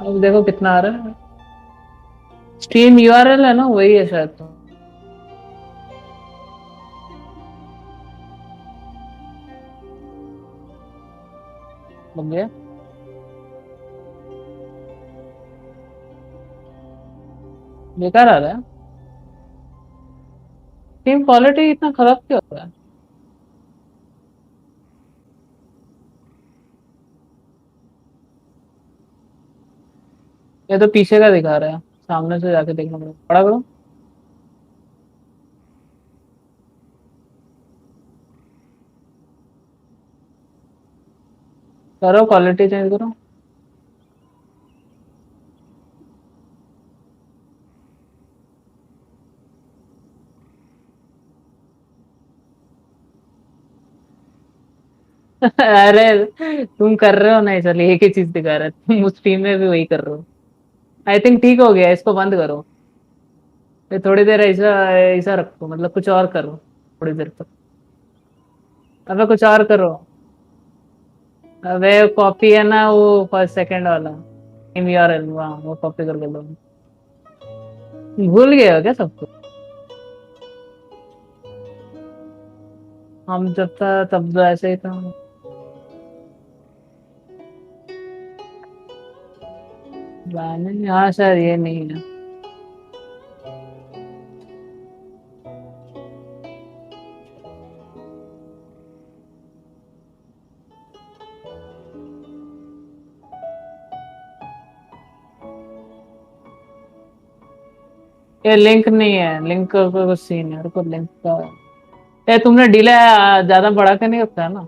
अब देखो कितना आ रहा है। स्ट्रीम यूआरएल है ना, वही है शायद। तो बन गया। बेकार आ रहा है। स्ट्रीम क्वालिटी इतना खराब क्यों हो रहा है? ये तो पीछे का दिखा रहा है, सामने से जाके देखना पड़ेगा, बड़ा करो। करो क्वालिटी चेंज करो। अरे तुम कर रहे हो ना, चलिए एक ही चीज दिखा रहा है, तुम उस टीम में भी वही कर रहे हो। आई थिंक ठीक हो गया, इसको बंद करो। ये थोड़ी देर ऐसा ऐसा रखो, मतलब कुछ और करो थोड़ी देर तक। अबे कुछ और करो। अबे कॉपी है ना वो फर्स्ट सेकंड वाला, टीम यूआरएल, वहाँ वो कॉपी करके लो। भूल गए हो क्या सब कुछ? हम जब था तब तो ऐसे ही था। नहीं, हाँ शायद ये नहीं है। ये लिंक नहीं है, लिंक का कुछ सीन है, रुको लिंक का। ये तुमने डिले ज्यादा बढ़ा के नहीं रखा है ना?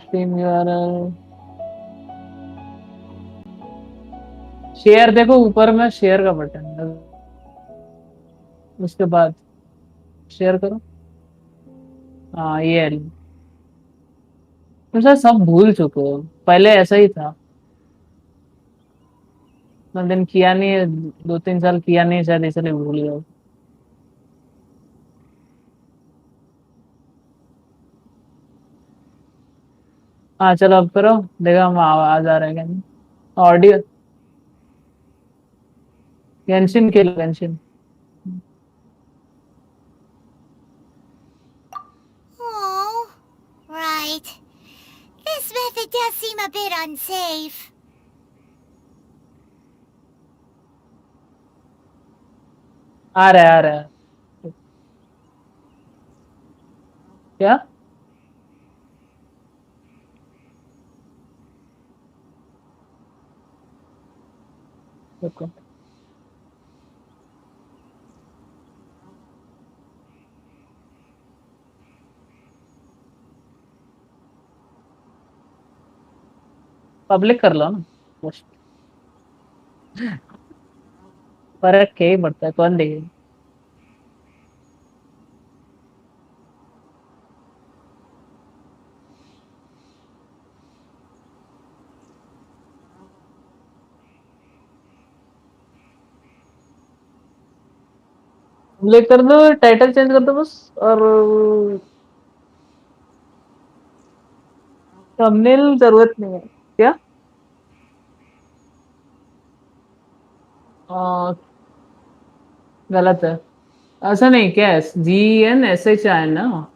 स्ट्रीम यूआरएल शेयर देखो, ऊपर में शेयर का बटन है, उसके बाद शेयर करो। हाँ ये है link। तुम शायद सब भूल चुके हो, पहले ऐसा ही था। इतना दिन किया नहीं है, 2-3 साल किया नहीं है शायद, इसलिए भूल गए हो। हाँ चलो अब करो। देखो हम आवाज आ रहा है क्या नहीं। ऑडियो। गेंशिन के Genshin. Oh, right. This method does seem a bit unsafe. आ रहा है आ रहा है। क्या? रुको। पब्लिक कर लो ना, बस। फर्क क्या ही पड़ता है, कौन देखेगा? पब्लिक कर दो, टाइटल चेंज कर दो बस। और थंबनेल जरूरत नहीं है क्या? आ, गलत है। ऐसा नहीं, क्या है, GNSHI ना?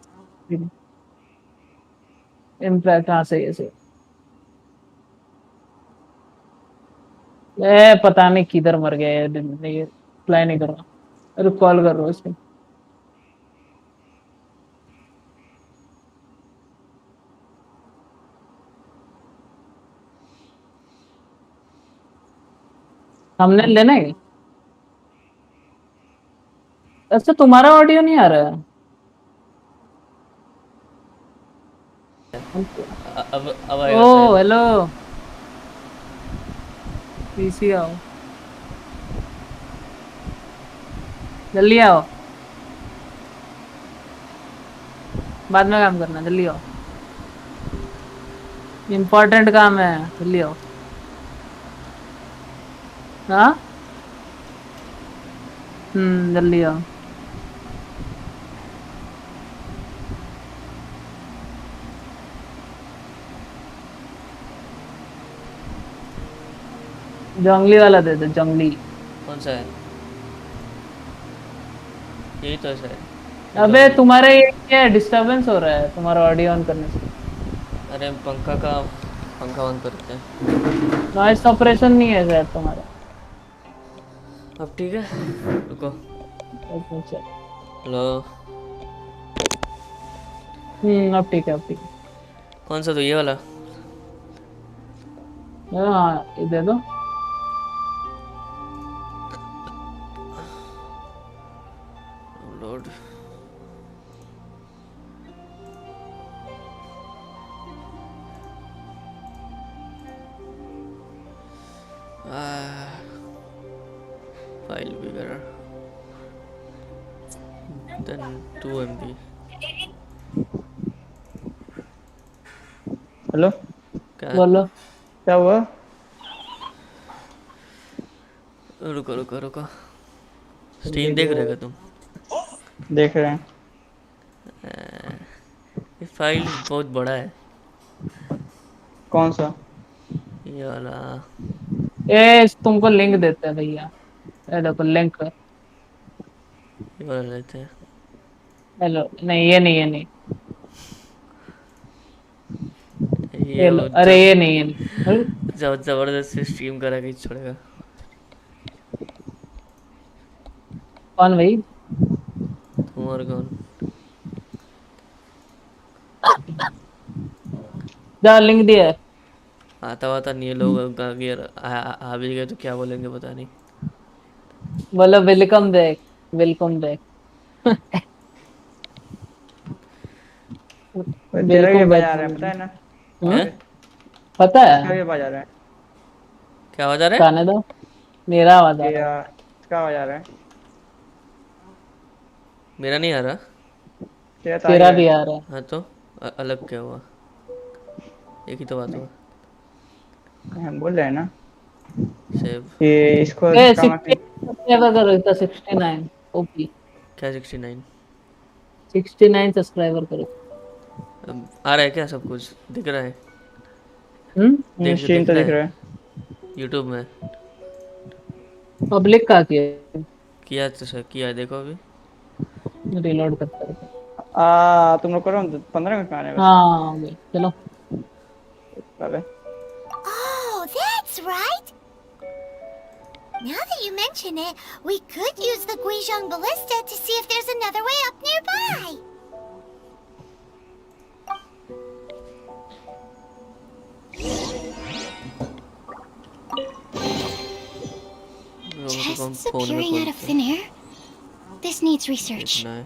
इम्पैक्ट, हाँ सही है सही है। पता नहीं किधर मर गया ये दिन, नहीं अप्लाई नहीं कर रहा। अरे कॉल कर रहा हूँ इसको। हमने लेना है। अच्छा तुम्हारा ऑडियो नहीं आ रहा है? अब ओ आएगा शायद। हेलो। पीसी आओ, जल्दी आओ। बाद में काम करना, जल्दी आओ। इम्पोर्टेंट काम है, जल्दी आओ। हाँ। जल्दी आओ। जंगली वाला दे दो, जंगली। कौन सा है? यही तो है शायद। अबे जंगली। तुम्हारा ये क्या है, डिस्टरबेंस हो रहा है तुम्हारा ऑडियो ऑन करने से। अरे पंखा बंद करते हैं। नॉइस सप्रेशन नहीं है शायद तुम्हारा। अब ठीक है, रुको। अच्छा अच्छा। हेलो। अब ठीक है, अब ठीक कौन सा? तो ये वाला। है। हाँ ये दे दो। Load. File bigger than 2 MB। Hello. क्या? बोलो। क्या हुआ? रुको रुको रुको। जल्दी स्ट्रीम देख दो। रहे हो तुम? देख रहे हैं। ये फाइल बहुत बड़ा है। कौन सा? ये वाला। ए तुमको लिंक देते हैं भैया। ये देखो लिंक। ये वाला लेते हैं। हेलो, नहीं ये नहीं, ये नहीं। ये ये लो, वो अरे जब ये नहीं, ये नहीं। अरे, जब जबरदस्ती स्ट्रीम करा के छोड़ेगा। कौन भाई? तुम और कौन? जा लिंक दिया है। आता वाता नहीं है, लोग अगर आ भी गए तो क्या बोलेंगे पता नहीं। बोलो वेलकम बैक, वेलकम बैक। तेरा भी वेलकम बैक बजा रहा है, पता बोलो। है ना? वहाँ हम्म, क्या? पे पता इसका है। भी बजा रहा है। क्या आवाज आ रहा है? गाने दो। मेरा आवाज आ रहा है। तेरा इसका बजा रहा है। मेरा नहीं आ रहा। तेरा तो आ ही तेरा रहा भी है। आ रहा है। हाँ तो अलग क्या हुआ? एक ही तो बात नहीं, हुआ। हम बोल रहे हैं ना सेव। कि इसको ए इसका मैं 60 सब्सक्राइबर करो, इतना 69 ओपी। क्या 69? 69 सब्सक्राइबर करो। आ रहा है क्या? सब कुछ दिख रहा है? देख स्क्रीन दिख तो रहा दिख है रहा है। यूट्यूब में? पब्लिक का किया। किया तो सर, किया है, देखो अभी। रिलोड करता है। तुम लोग करो 15 मिनट में आने बस। हाँ हो गया, चलो। अबे Oh, that's right. Now that you mention it, we could use the Guizhong Ballista to see if there's another way up nearby. लोगों को हम Chests फोन में appearing out of खोलते हैं। thin air? This needs research. देखना है।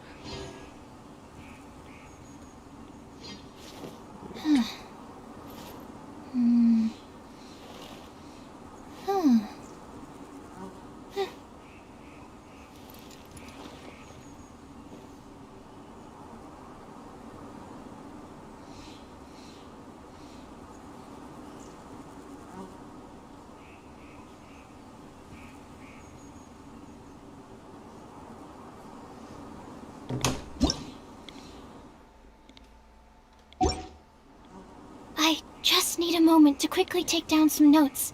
Hmm. Hmm. I just need a moment to quickly take down some notes.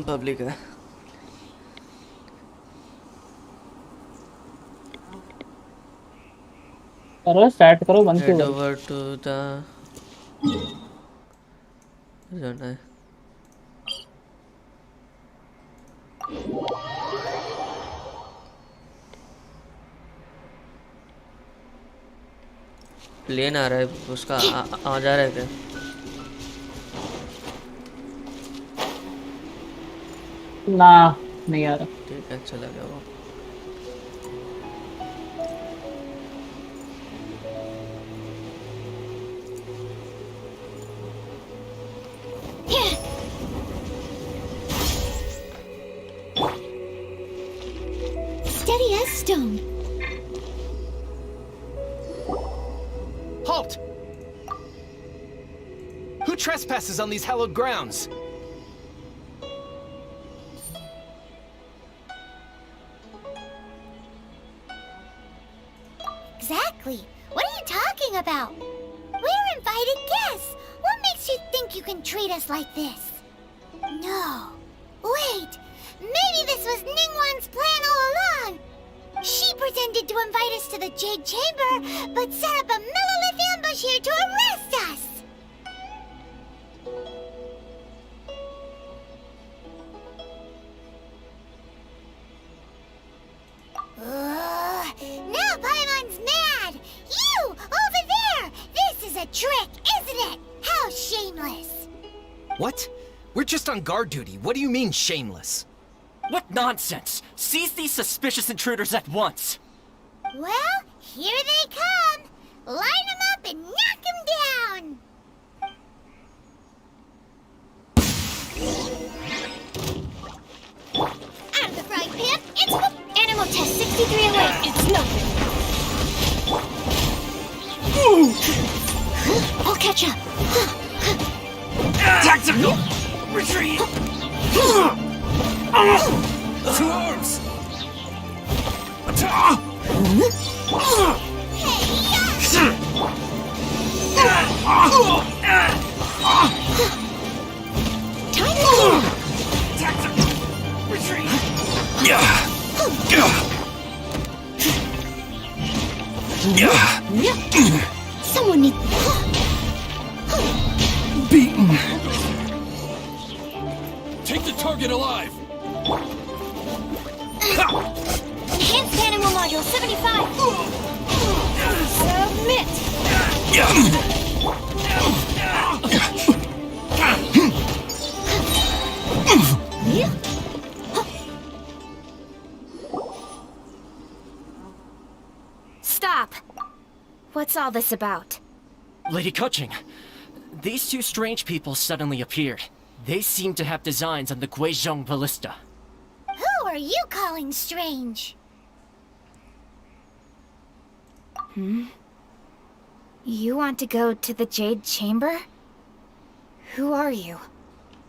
Public है। करो, स्टार्ट करो, बंद क्यों हेड करो? ओवर टू द जाना है। प्लेन आ रहा है उसका, आ जा रहा है क्या? ना, नहीं आ रहा। ठीक है, चला गया वो। Steady as stone. Halt! Who trespasses on these hallowed grounds? about? We're invited guests. What makes you think you can treat us like this? No. Wait. Maybe this was Ningguang's plan all along. She pretended to invite us to the Jade Chamber, but set up a Millilith ambush here to arrest us. Now Paimon's mad! You! Over there! This is a trick, isn't it? How shameless! What? We're just on guard duty. What do you mean, shameless? What nonsense! Seize these suspicious intruders at once! Well, here they come! Line them up and knock them down! Out of the frying pan, it's the Animal Test 63 away. It's nothing. I'll catch up. Tactical retreat! Two arms! Tactical retreat! Someone needs... Beaten! Take the target alive! Enhanced animal module 75. Submit. Stop! What's all this about? Lady Kuching, these two strange people suddenly appeared. They seem to have designs on the Guizhong Ballista. Who are you calling strange? You want to go to the Jade Chamber? Who are you?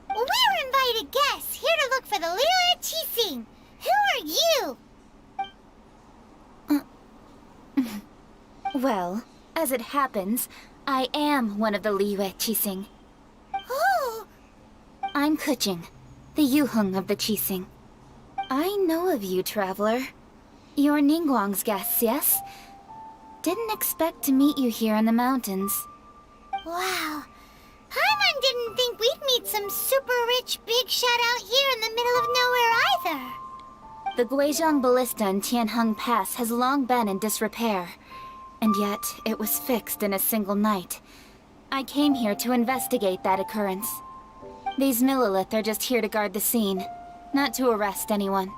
We're invited guests, here to look for the Liyue Qixing. Who are you? Well, as it happens, I am one of the Liyue Qixing. Oh, I'm Kuching, the Yuheng of the Qixing. I know of you, traveler. You're Ningguang's guests, yes? Didn't expect to meet you here in the mountains. wow. Paimon didn't think we'd meet some super rich big shot out here in the middle of nowhere either. The Guizhong Ballista in Tianheng Pass has long been in disrepair, and yet it was fixed in a single night. I came here to investigate that occurrence. These Millilith are just here to guard the scene, not to arrest anyone.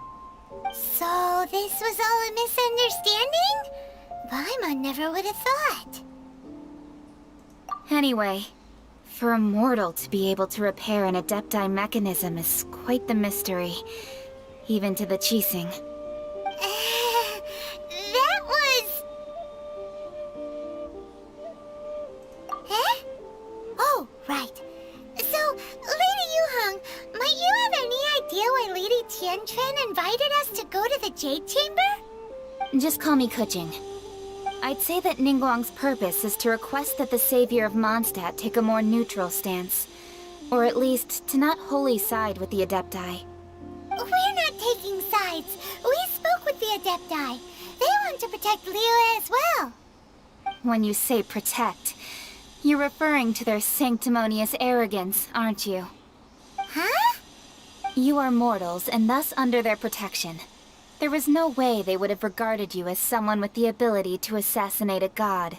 So this was all a misunderstanding? Paimon never would have thought. Anyway, for a mortal to be able to repair an Adepti mechanism is quite the mystery, even to the Qixing. That was... Eh? Oh, right. So, Lady Yuheng, might you have any idea why Lady Tianquan invited us to go to the Jade Chamber? Just call me Kuching. I'd say that Ningguang's purpose is to request that the savior of Mondstadt take a more neutral stance. Or at least, to not wholly side with the Adepti. We're not taking sides. We spoke with the Adepti. They want to protect Liyue as well. When you say protect, you're referring to their sanctimonious arrogance, aren't you? Huh? You are mortals, and thus under their protection. There was no way they would have regarded you as someone with the ability to assassinate a god.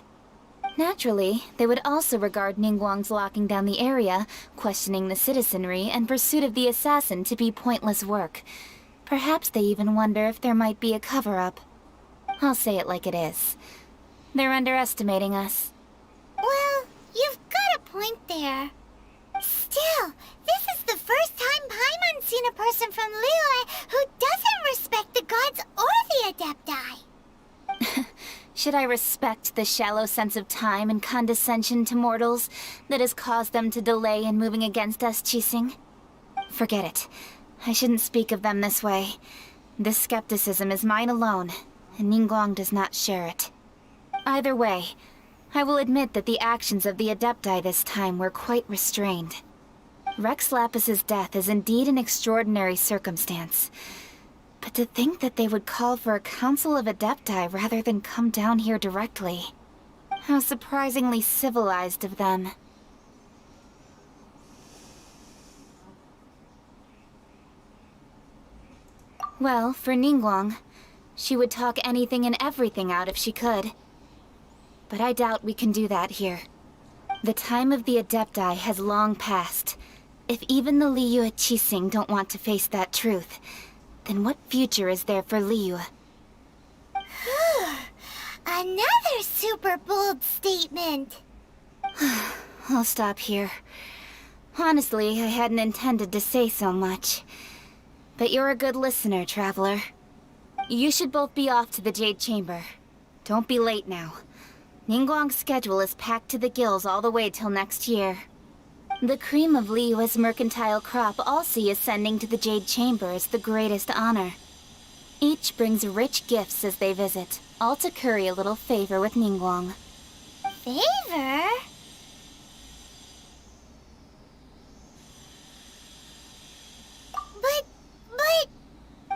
Naturally, they would also regard Ningguang's locking down the area, questioning the citizenry, and pursuit of the assassin to be pointless work. Perhaps they even wonder if there might be a cover-up. I'll say it like it is. They're underestimating us. Well, you've got a point there. Still, this is the first time Paimon's seen a person from Liyue who doesn't respect the gods or the Adepti. Should I respect the shallow sense of time and condescension to mortals that has caused them to delay in moving against us, Qixing? Forget it. I shouldn't speak of them this way. This skepticism is mine alone, and Ningguang does not share it. Either way, I will admit that the actions of the Adepti this time were quite restrained. Rex Lapis's death is indeed an extraordinary circumstance. But to think that they would call for a council of Adepti rather than come down here directly. How surprisingly civilized of them. Well, for Ningguang, she would talk anything and everything out if she could. But I doubt we can do that here. The time of the Adepti has long passed. If even the Liyue Qixing don't want to face that truth, then what future is there for Liyue? Another super bold statement. I'll stop here. Honestly, I hadn't intended to say so much. But you're a good listener, Traveler. You should both be off to the Jade Chamber. Don't be late now. Ningguang's schedule is packed to the gills all the way till next year. The cream of Liyue's mercantile crop all see ascending to the Jade Chamber as the greatest honor. Each brings rich gifts as they visit, all to curry a little favor with Ningguang. Favor?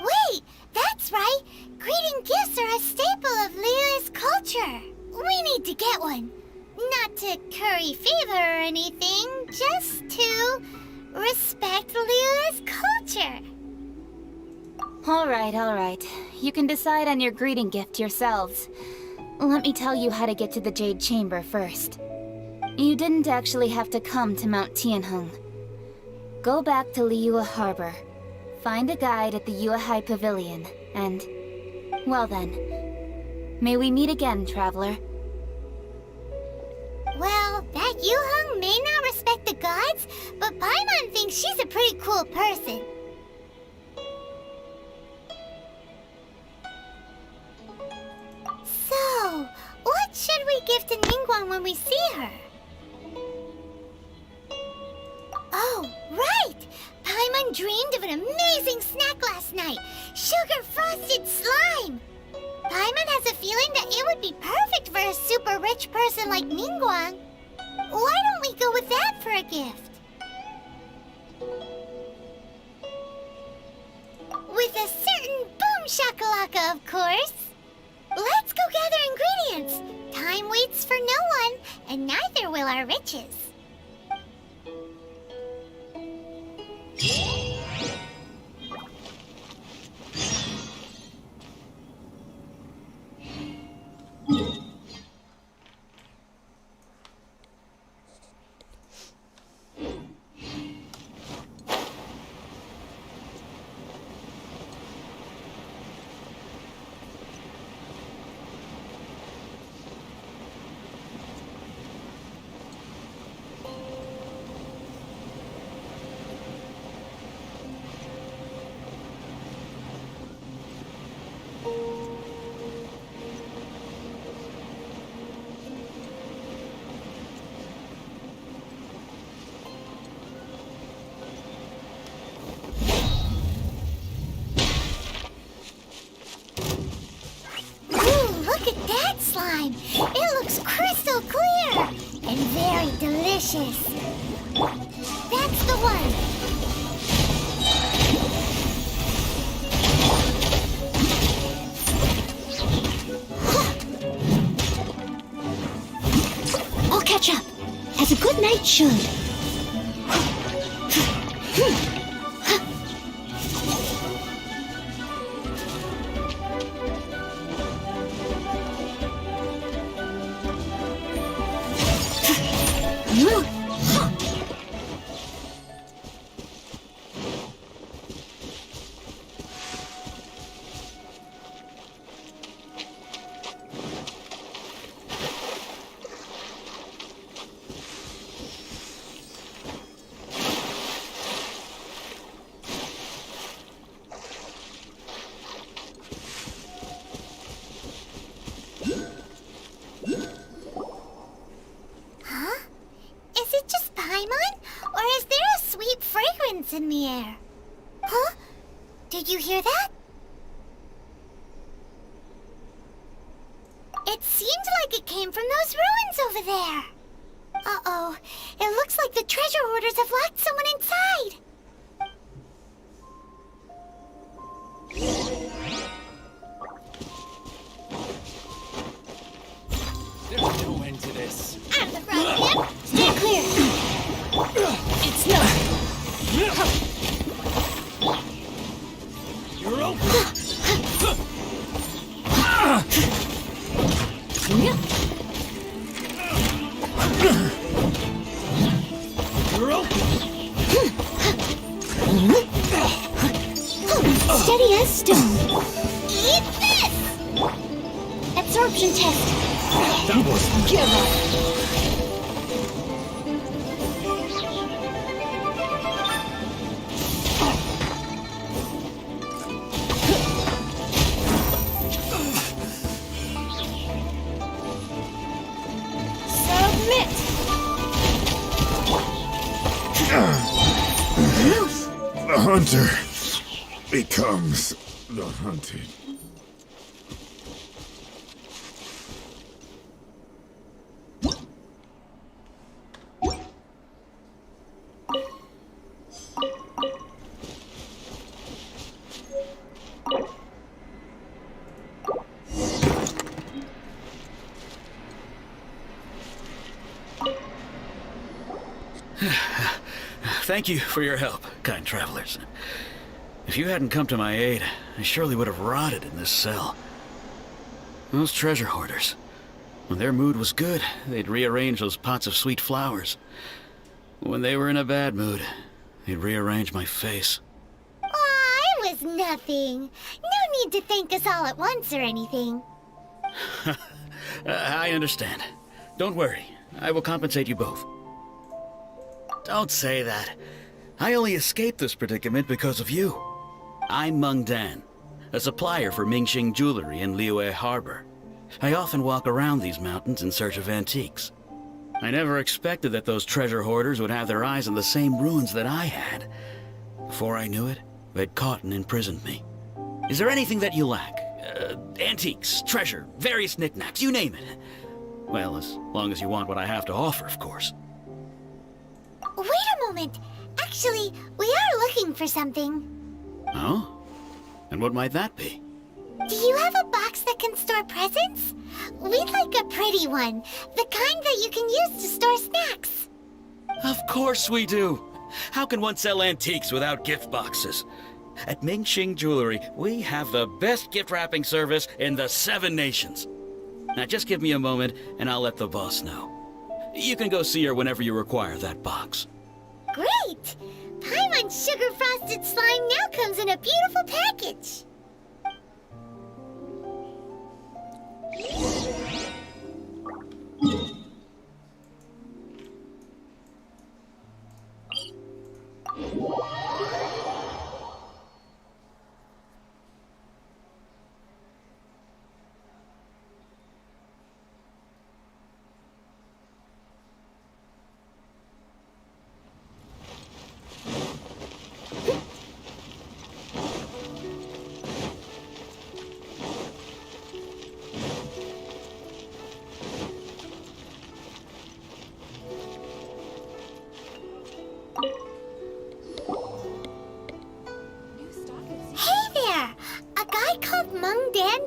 Wait, that's right. Greeting gifts are a staple of Liyue's culture. We need to get one. Not to curry favor or anything, just to respect Liyue's culture. Alright. You can decide on your greeting gift yourselves. Let me tell you how to get to the Jade Chamber first. You didn't actually have to come to Mount Tianheng. Go back to Liyue Harbor. Find a guide at the Yuehai Pavilion, and... well then. May we meet again, Traveler. Well, that Yuheng may not respect the gods, but Paimon thinks she's a pretty cool person. So, what should we give to Ningguang when we see her? Oh, right! Paimon dreamed of an amazing snack last night! Sugar-frosted slime! Paimon has a feeling that it would be perfect for a super rich person like Ningguang. Why don't we go with that for a gift? With a certain boom shakalaka, of course! Let's go gather ingredients! Time waits for no one, and neither will our riches. Slime. It looks crystal clear and very delicious. That's the one. I'll catch up, as a good knight should. In the air. Huh? Did you hear that? It seemed like it came from those ruins over over there? Uh-oh. It looks like the treasure hoarders have locked someone inside. There's no end to this. I'm the front man. Stay clear. It's no. You're open. You're open. Steady as stone. Eat this! Absorption test. That was Give up. Submit. The hunter becomes the hunted. Thank you for your help, kind travelers. If you hadn't come to my aid, I surely would have rotted in this cell. Those treasure hoarders. When their mood was good, they'd rearrange those pots of sweet flowers. When they were in a bad mood, they'd rearrange my face. Aw, it was nothing. No need to thank us all at once or anything. I understand. Don't worry. I will compensate you both. Don't say that. I only escaped this predicament because of you. I'm Meng Dan, a supplier for Mingxing Jewelry in Liyue Harbor. I often walk around these mountains in search of antiques. I never expected that those treasure hoarders would have their eyes on the same ruins that I had. Before I knew it, they'd caught and imprisoned me. Is there anything that you lack? Antiques, treasure, various knickknacks, you name it. Well, as long as you want what I have to offer, of course. Wait a moment. Actually, we are looking for something. Oh? And what might that be? Do you have a box that can store presents? We'd like a pretty one. The kind that you can use to store snacks. Of course we do. How can one sell antiques without gift boxes? At Mingxing Jewelry, we have the best gift wrapping service in the 7 nations. Now just give me a moment and I'll let the boss know. You can go see her whenever you require that box. Great! Paimon Sugar Frosted Slime now comes in a beautiful package.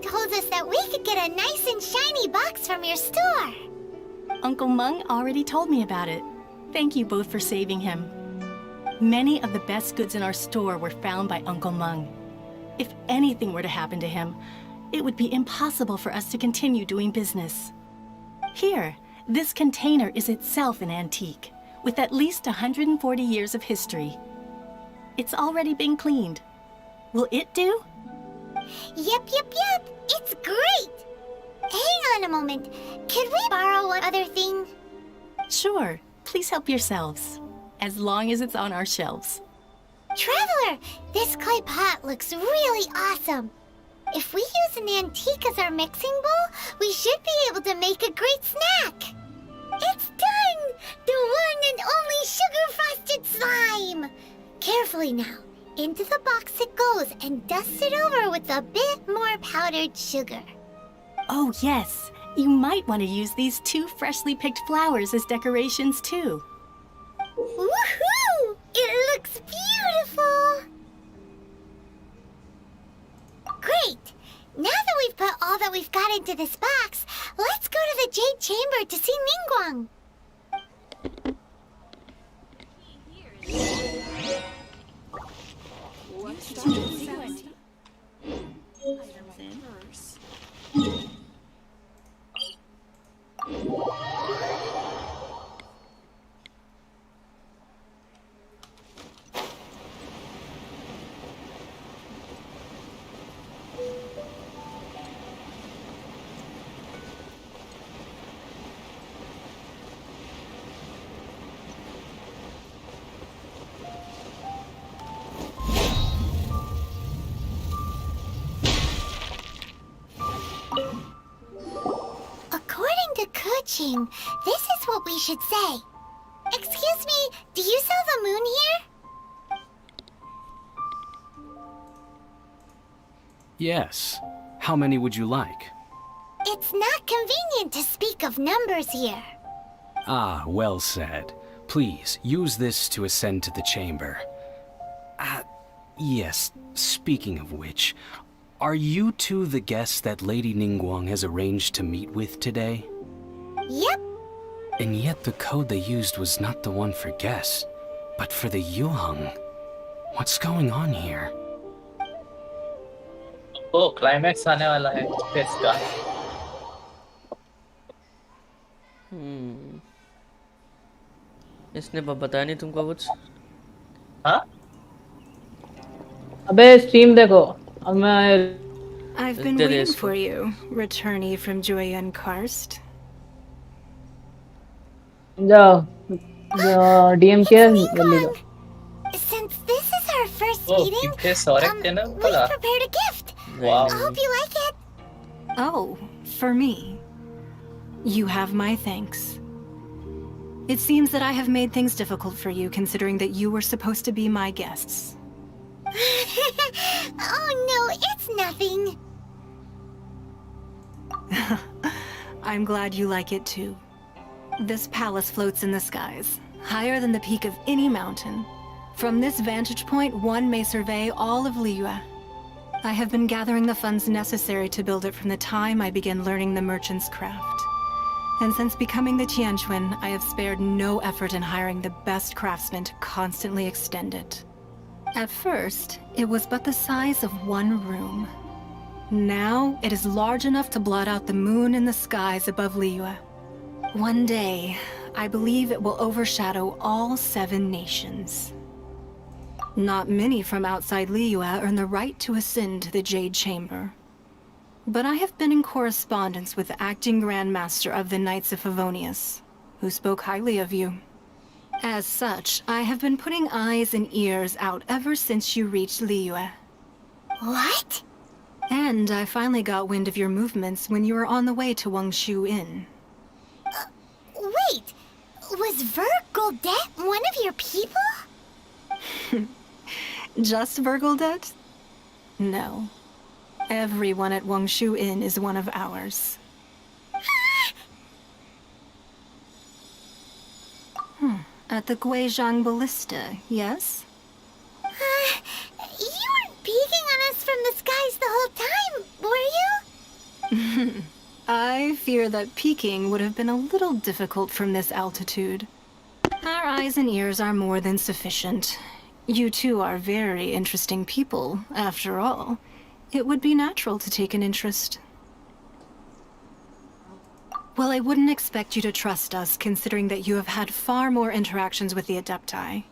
Told us that we could get a nice and shiny box from your store. Uncle Meng already told me about it. Thank you both for saving him. Many of the best goods in our store were found by Uncle Meng. If anything were to happen to him, it would be impossible for us to continue doing business. Here, this container is itself an antique, with at least 140 years of history. It's already been cleaned. Will it do? Yep. It's great! Hang on a moment. Could we borrow one other thing? Sure. Please help yourselves. As long as it's on our shelves. Traveler, this clay pot looks really awesome. If we use an antique as our mixing bowl, we should be able to make a great snack. It's done! The one and only sugar-frosted slime! Carefully now. Into the box it goes and dust it over with a bit more powdered sugar. Oh, yes. You might want to use these 2 freshly picked flowers as decorations too. Woohoo! It looks beautiful! Great! Now that we've put all that we've got into this box, let's go to the Jade Chamber to see Ningguang. According to Kuching, this is what we should say. Excuse me, do you sell the moon here? Yes. How many would you like? It's not convenient to speak of numbers here. Ah, well said. Please, use this to ascend to the chamber. Yes, speaking of which, are you two the guests that Lady Ningguang has arranged to meet with today? Yep. And yet the code they used was not the one for guests, but for the Yuheng. What's going on here? ओ climax आने वाला है इसका। इसने बताया नहीं तुमको कुछ? हाँ? अबे स्ट्रीम देखो अब मैं I've been waiting for you, returnee from Joyun Karst. जाओ डीएम के जल्दी जाओ। Since this is our first Oh, meeting, इनके सौरभ के ना we've बोला। prepared a gift. Wow. I hope you like it. Oh, for me. You have my thanks. It seems that I have made things difficult for you, considering that you were supposed to be my guests. Oh no, it's nothing. I'm glad you like it too. This palace floats in the skies, higher than the peak of any mountain. From this vantage point, one may survey all of Liyue. I have been gathering the funds necessary to build it from the time I began learning the merchant's craft. And since becoming the Tianquan, I have spared no effort in hiring the best craftsmen to constantly extend it. At first, it was but the size of one room. Now, it is large enough to blot out the moon in the skies above Liyue. One day, I believe it will overshadow all 7 nations. Not many from outside Liyue earn the right to ascend to the Jade Chamber. But I have been in correspondence with the acting Grand Master of the Knights of Favonius, who spoke highly of you. As such, I have been putting eyes and ears out ever since you reached Liyue. What? And I finally got wind of your movements when you were on the way to Wangshu Inn. Wait, was Vergoldet one of your people? Just Vergoldet? No. Everyone at Wangshu Inn is one of ours. At the Guizhang Ballista, yes? You weren't peeking on us from the skies the whole time, were you? I fear that peeking would have been a little difficult from this altitude. Our eyes and ears are more than sufficient. You two are very interesting people, after all. It would be natural to take an interest. Well, I wouldn't expect you to trust us, considering that you have had far more interactions with the Adepti.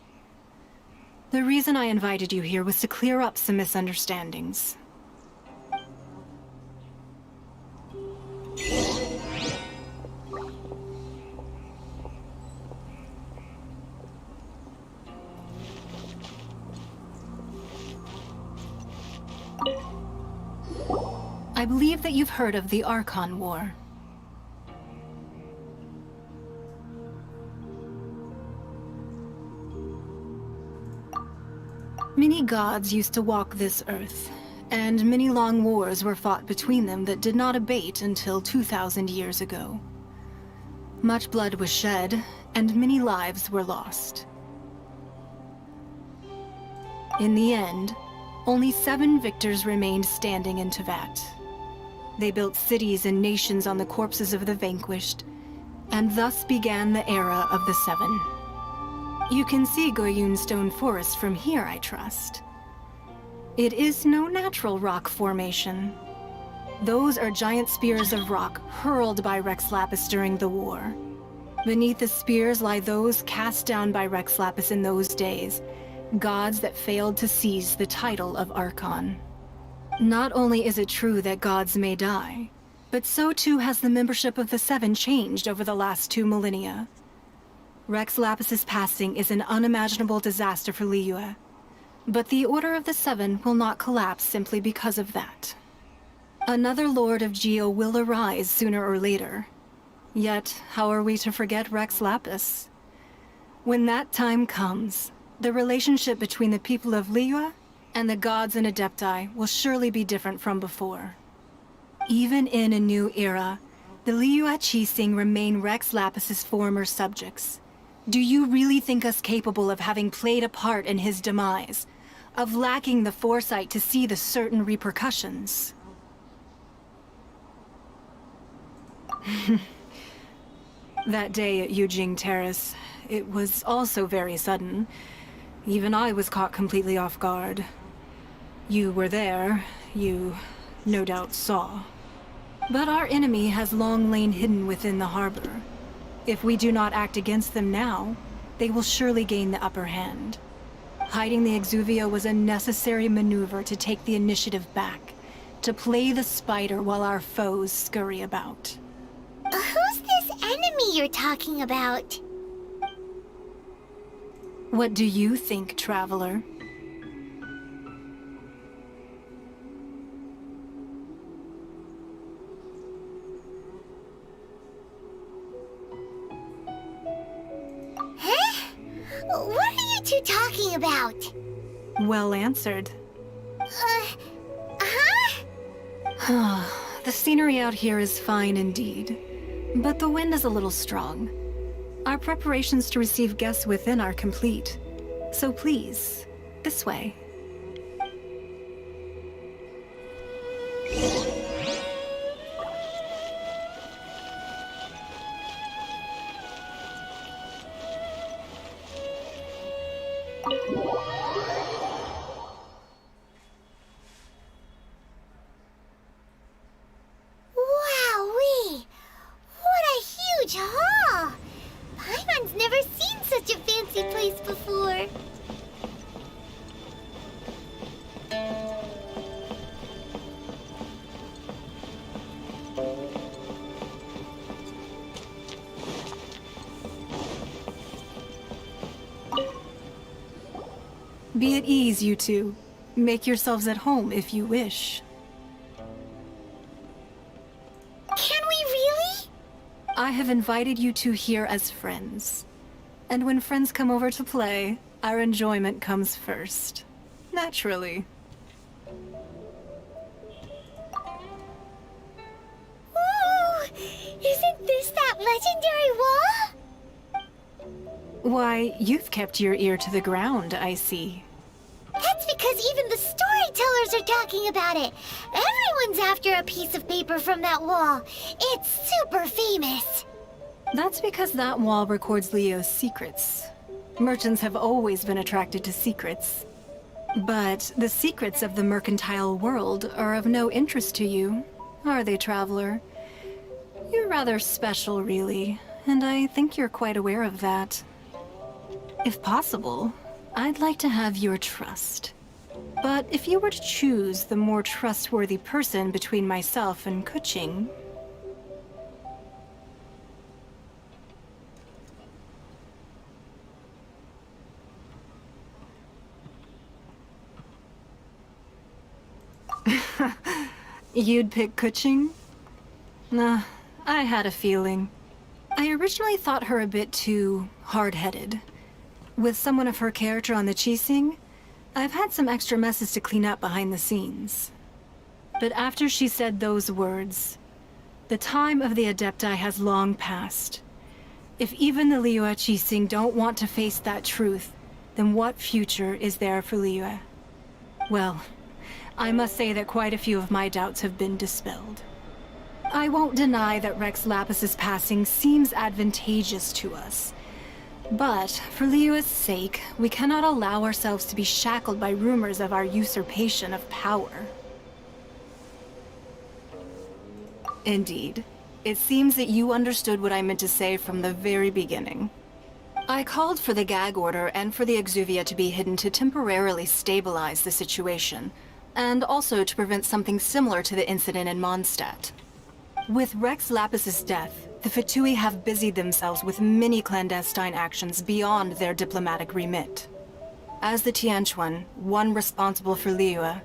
The reason I invited you here was to clear up some misunderstandings. I believe that you've heard of the Archon War. Many gods used to walk this earth, And many long wars were fought between them that did not abate until 2,000 years ago. Much blood was shed, and many lives were lost. In the end, only 7 victors remained standing in Teyvat. They built cities and nations on the corpses of the vanquished, and thus began the era of the 7. You can see Goyun Stone Forest from here, I trust. It is no natural rock formation. Those are giant spears of rock hurled by Rex Lapis during the war. Beneath the spears lie those cast down by Rex Lapis in those days, gods that failed to seize the title of Archon. Not only is it true that gods may die, but so too has the membership of the 7 changed over the last 2 millennia. Rex Lapis's passing is an unimaginable disaster for Liyue, but the Order of the 7 will not collapse simply because of that. Another Lord of Geo will arise sooner or later. Yet, how are we to forget Rex Lapis? When that time comes, the relationship between the people of Liyue and the gods and Adepti will surely be different from before. Even in a new era, the Liyue Qixing remain Rex Lapis's former subjects. Do you really think us capable of having played a part in his demise? Of lacking the foresight to see the certain repercussions? That day at Yujing Terrace, it was also very sudden. Even I was caught completely off guard. You were there, you no doubt saw. But our enemy has long lain hidden within the harbor. If we do not act against them now, they will surely gain the upper hand. Hiding the Exuvia was a necessary maneuver to take the initiative back, to play the spider while our foes scurry about. Who's this enemy you're talking about? What do you think, traveler? Huh? What are you two talking about? Well answered. Huh? The scenery out here is fine indeed, but the wind is a little strong. Our preparations to receive guests within are complete. So please, this way. Wowee! What a huge hall! Paimon's never seen such a fancy place before. Be at ease, you two. Make yourselves at home if you wish. Can we really? I have invited you two here as friends. And when friends come over to play, our enjoyment comes first. Naturally. Ooh! Isn't this that legendary wall? Why, you've kept your ear to the ground, I see. That's because even the storytellers are talking about it. Everyone's after a piece of paper from that wall. It's super famous. That's because that wall records Leo's secrets. Merchants have always been attracted to secrets. But the secrets of the mercantile world are of no interest to you, are they, traveler? You're rather special, really, and I think you're quite aware of that. If possible, I'd like to have your trust. But if you were to choose the more trustworthy person between myself and Kuching... You'd pick Kuching? Nah, I had a feeling. I originally thought her a bit too hard-headed. With someone of her character on the Qixing, I've had some extra messes to clean up behind the scenes. But after she said those words, the time of the Adepti has long passed. If even the Liyue Qixing don't want to face that truth, then what future is there for Liyue? Well, I must say that quite a few of my doubts have been dispelled. I won't deny that Rex Lapis's passing seems advantageous to us. But, for Liyue's sake, we cannot allow ourselves to be shackled by rumors of our usurpation of power. Indeed. It seems that you understood what I meant to say from the very beginning. I called for the gag order and for the Exuvia to be hidden to temporarily stabilize the situation, and also to prevent something similar to the incident in Mondstadt. With Rex Lapis's death, the Fatui have busied themselves with many clandestine actions beyond their diplomatic remit. As the Tianquan, one responsible for Liyue,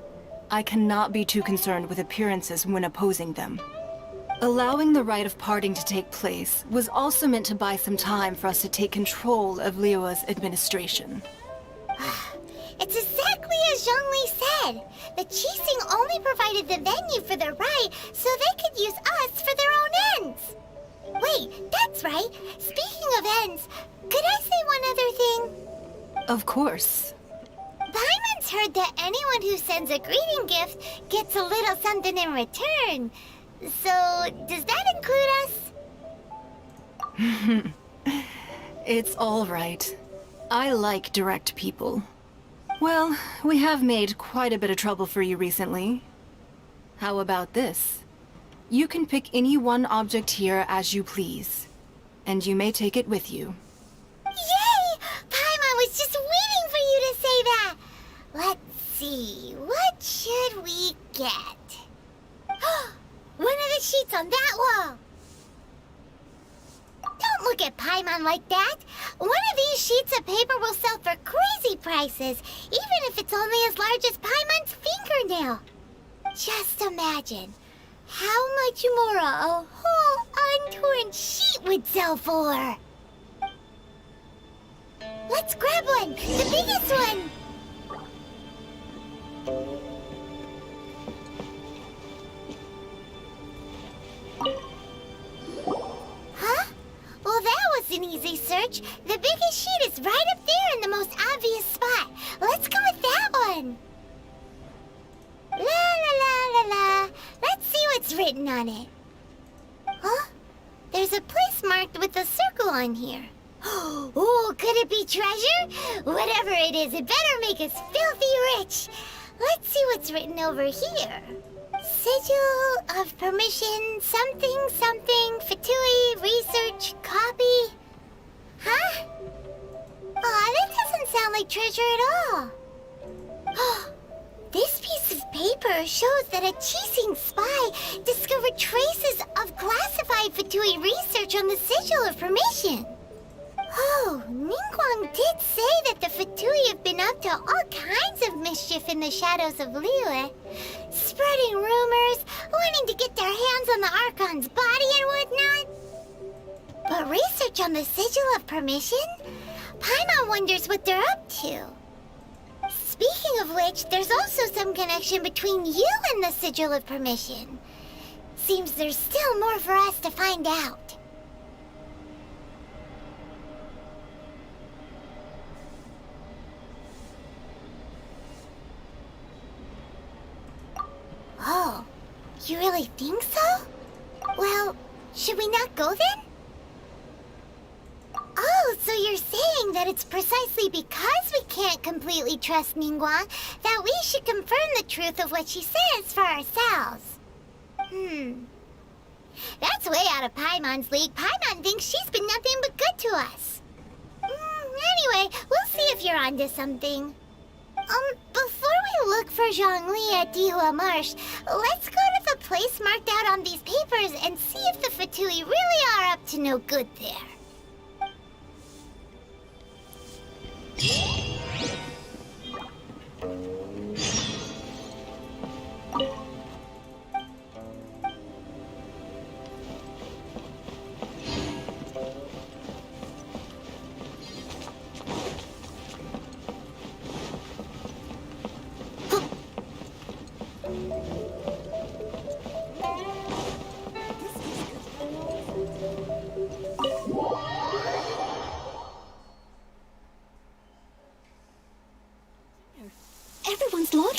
I cannot be too concerned with appearances when opposing them. Allowing the rite of parting to take place was also meant to buy some time for us to take control of Liyue's administration. It's exactly as Zhongli said. The Qixing only provided the venue for their rite so they could use us for their own ends. Wait, that's right. Speaking of ends, could I say one other thing? Of course. Paimon's heard that anyone who sends a greeting gift gets a little something in return. So, does that include us? It's all right. I like direct people. Well, we have made quite a bit of trouble for you recently. How about this? You can pick any one object here as you please, and you may take it with you. Yay! Paimon was just waiting for you to say that! Let's see, what should we get? One of the sheets on that wall! Don't look at Paimon like that! One of these sheets of paper will sell for crazy prices, even if it's only as large as Paimon's fingernail. Just imagine how much more a whole untorn sheet would sell for. Let's grab one, the biggest one! Huh? Well, that was an easy search. The biggest sheet is right up there in the most obvious spot. Let's go with that one. La la la la la. Let's see what's written on it. Huh? There's a place marked with a circle on here. Oh, could it be treasure? Whatever it is, it better make us filthy rich. Let's see what's written over here. Sigil of permission, something, something, Fatui, research, copy. Huh? Aw, that doesn't sound like treasure at all. This piece of paper shows that a Qixing spy discovered traces of classified Fatui research on the Sigil of permission. Oh, Ningguang did say that the Fatui have been up to all kinds of mischief in the shadows of Liyue. Spreading rumors, wanting to get their hands on the Archon's body and whatnot. But research on the Sigil of Permission? Paimon wonders what they're up to. Speaking of which, there's also some connection between you and the Sigil of Permission. Seems there's still more for us to find out. Oh, you really think so? Well, should we not go then? Oh, so you're saying that it's precisely because we can't completely trust Ningguang that we should confirm the truth of what she says for ourselves. That's way out of Paimon's league. Paimon thinks she's been nothing but good to us. Anyway, we'll see if you're onto something. Before we look for Zhongli at Dihua Marsh, let's go to the place marked out on these papers and see if the Fatui really are up to no good there.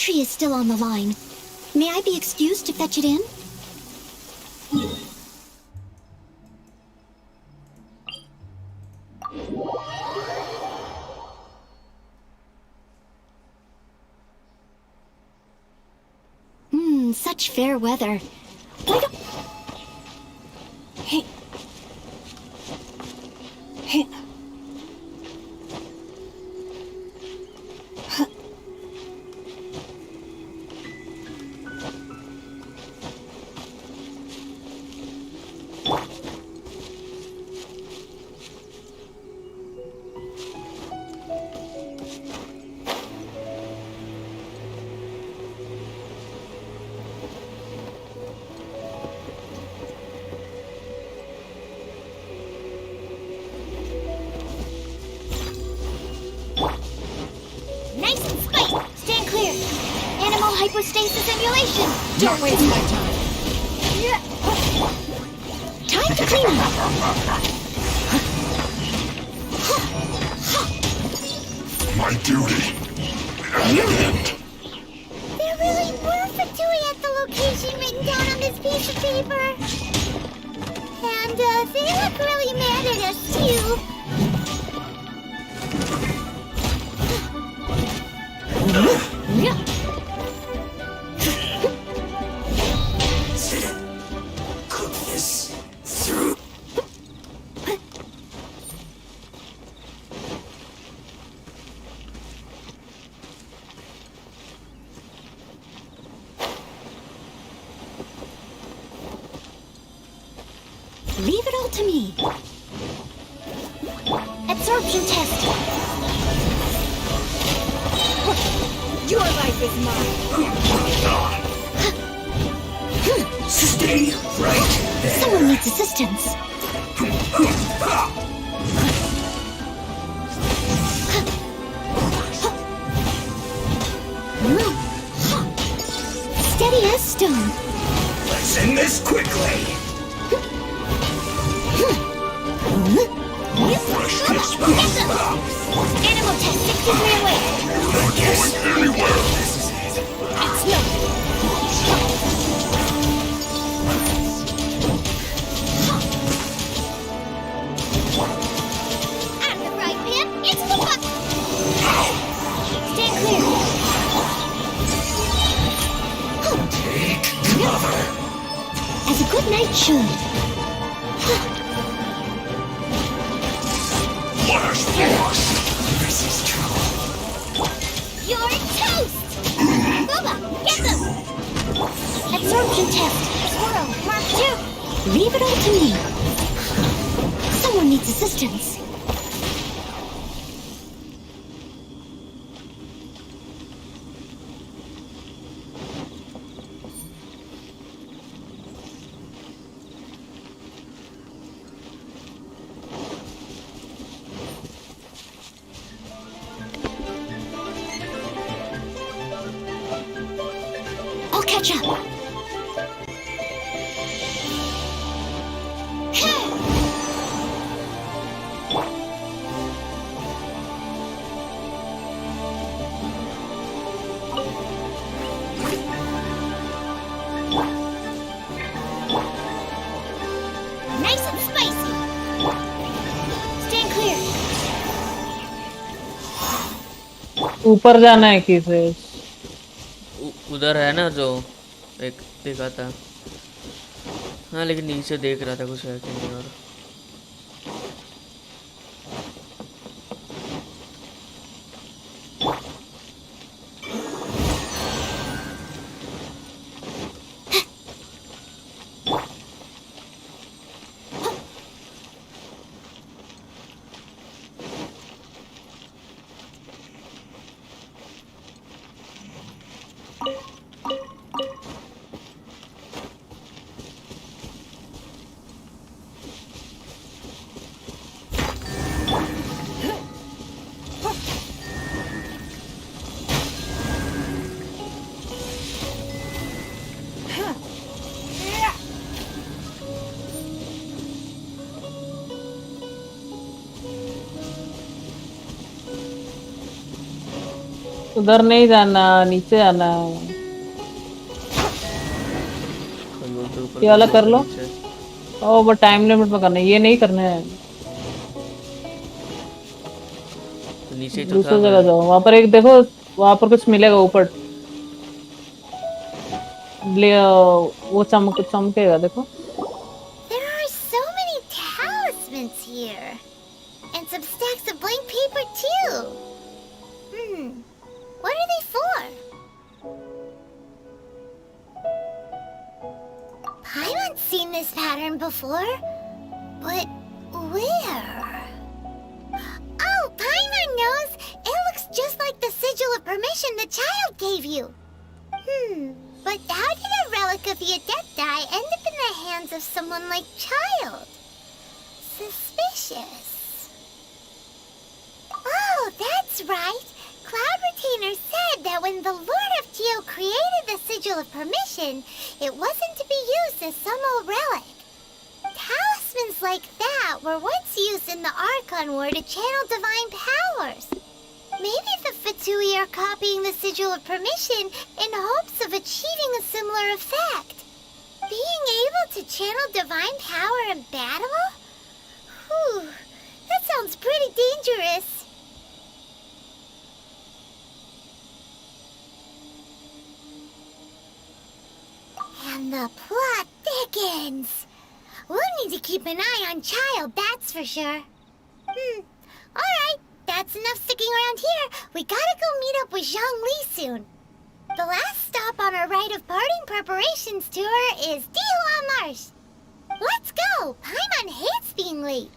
entry is still on the line. May I be excused to fetch it in? Such fair weather. Why don't... Hey. Hey. Nice and spicy. Stand clear. Animal hypostasis simulation. Don't waste my time. Time to clean up. My duty. There really were Fatui at the location written down on this piece of paper. And they look really mad at us too. Cook this through. Leave it all to me. Absorption test. Your life is mine. Stay right there. Someone needs assistance. Steady as stone. Let's end this quickly. Fresh kiss. Animal test 6 degree away. Not going anywhere. It's nothing. I'm the right man. It's the button. Stand clear. Take cover. As a good knight should. Flash force. This is trouble. You're toast! Booba, get them! Absorption test. Squirrel, Mark 2. Leave it all to me. Someone needs assistance. I'll catch up. Nice and spicy. Stand clear. ऊपर जाना है किसे? उधर है ना जो एक देखा था। हाँ लेकिन नीचे देख रहा था कुछ है कि नहीं। और उधर नहीं जाना, नीचे जाना है। कोई बोलते ऊपर ये कोई वाला कर बोलते लो। नीचे। ओ वो टाइम लिमिट में करना है, ये नहीं करना है। तो नीचे ही तो था दूसरी जगह फिर। जाओ, वहां पर एक देखो, वहां पर कुछ मिलेगा ऊपर। वो चमकेगा देखो। There are so many talismans here. And some stacks of blank paper too. What are they for? Paimon's seen this pattern before. But where? Oh, Paimon knows! It looks just like the sigil of permission the child gave you. But how did a relic of the Adepti end up in the hands of someone like Child? Suspicious. Oh, that's right. Cloud Retainer said that when the Lord of Geo created the Sigil of Permission, it wasn't to be used as some old relic. Talismans like that were once used in the Archon War to channel divine powers. Maybe the Fatui are copying the Sigil of Permission in hopes of achieving a similar effect. Being able to channel divine power in battle? Whew, that sounds pretty dangerous. And the plot thickens. We'll need to keep an eye on Child, that's for sure. Alright, that's enough sticking around here. We gotta go meet up with Zhang Li soon. The last stop on our rite of parting preparations tour is Dihua Marsh. Let's go! Paimon hates being late.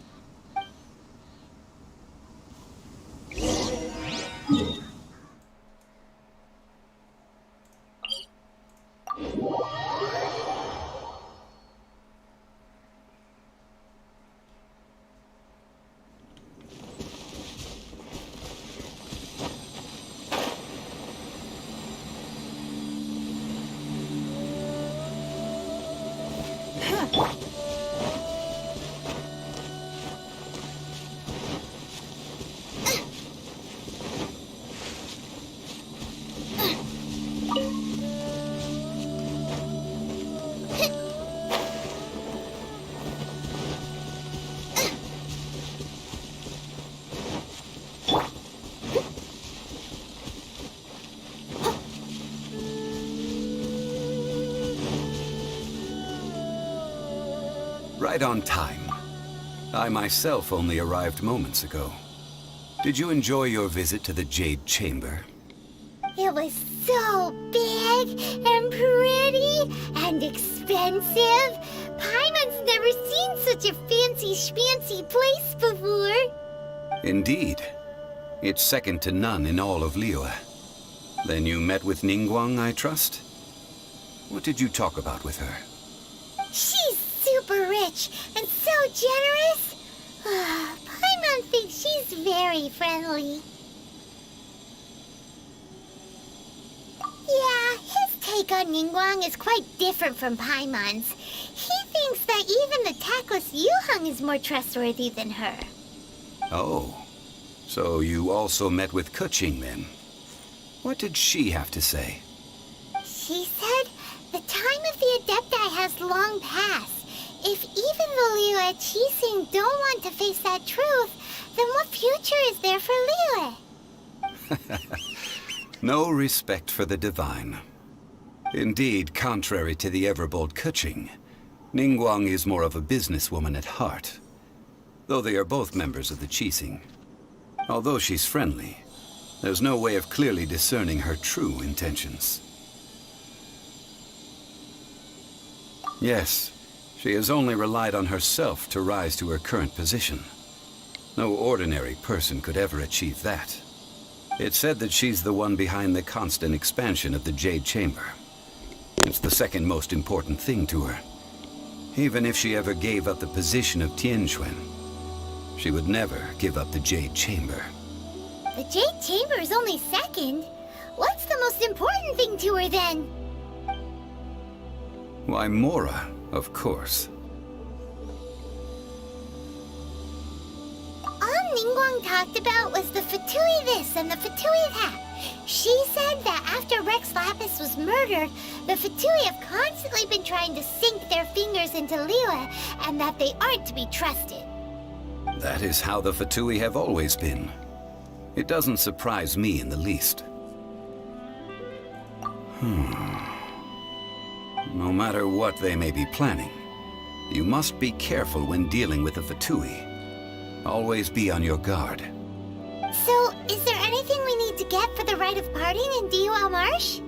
Right on time. I myself only arrived moments ago. Did you enjoy your visit to the Jade Chamber? It was so big and pretty and expensive. Paimon's never seen such a fancy schmancy place before. Indeed. It's second to none in all of Liyue. Then you met with Ningguang, I trust? What did you talk about with her? She's super rich and so generous. Paimon thinks she's very friendly. Yeah, his take on Ningguang is quite different from Paimon's. He thinks that even the tactless Yuheng is more trustworthy than her. Oh. So you also met with Keqing then? What did she have to say? She said the time of the Adepti has long passed. If even the Liyue Qixing don't want to face that truth, then what future is there for Liyue? No respect for the divine. Indeed, contrary to the ever-bold Keqing, Ningguang is more of a businesswoman at heart. Though they are both members of the Qixing. Although she's friendly, there's no way of clearly discerning her true intentions. Yes, she has only relied on herself to rise to her current position. No ordinary person could ever achieve that. It's said that she's the one behind the constant expansion of the Jade Chamber. It's the second most important thing to her. Even if she ever gave up the position of Tianquan, she would never give up the Jade Chamber. The Jade Chamber is only second. What's the most important thing to her then? Why, Mora, of course. All Ningguang talked about was the Fatui this and the Fatui that. She said that after Rex Lapis was murdered, the Fatui have constantly been trying to sink their fingers into Liyue, and that they aren't to be trusted. That is how the Fatui have always been. It doesn't surprise me in the least. No matter what they may be planning, you must be careful when dealing with the Fatui. Always be on your guard. So, is there anything we need to get for the rite of parting in Dihua Marsh?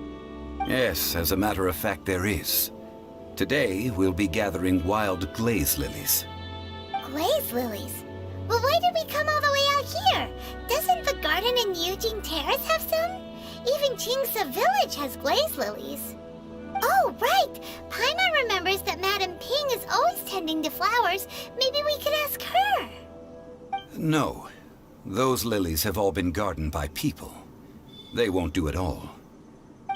Yes, as a matter of fact, there is. Today, we'll be gathering wild glaze lilies. Glaze lilies? Well, why did we come all the way out here? Doesn't the garden in Yujing Terrace have some? Even Qingse Village has glaze lilies. Oh, right! Paimon remembers that Madame Ping is always tending to flowers. Maybe we could ask her. No. Those lilies have all been gardened by people. They won't do it all.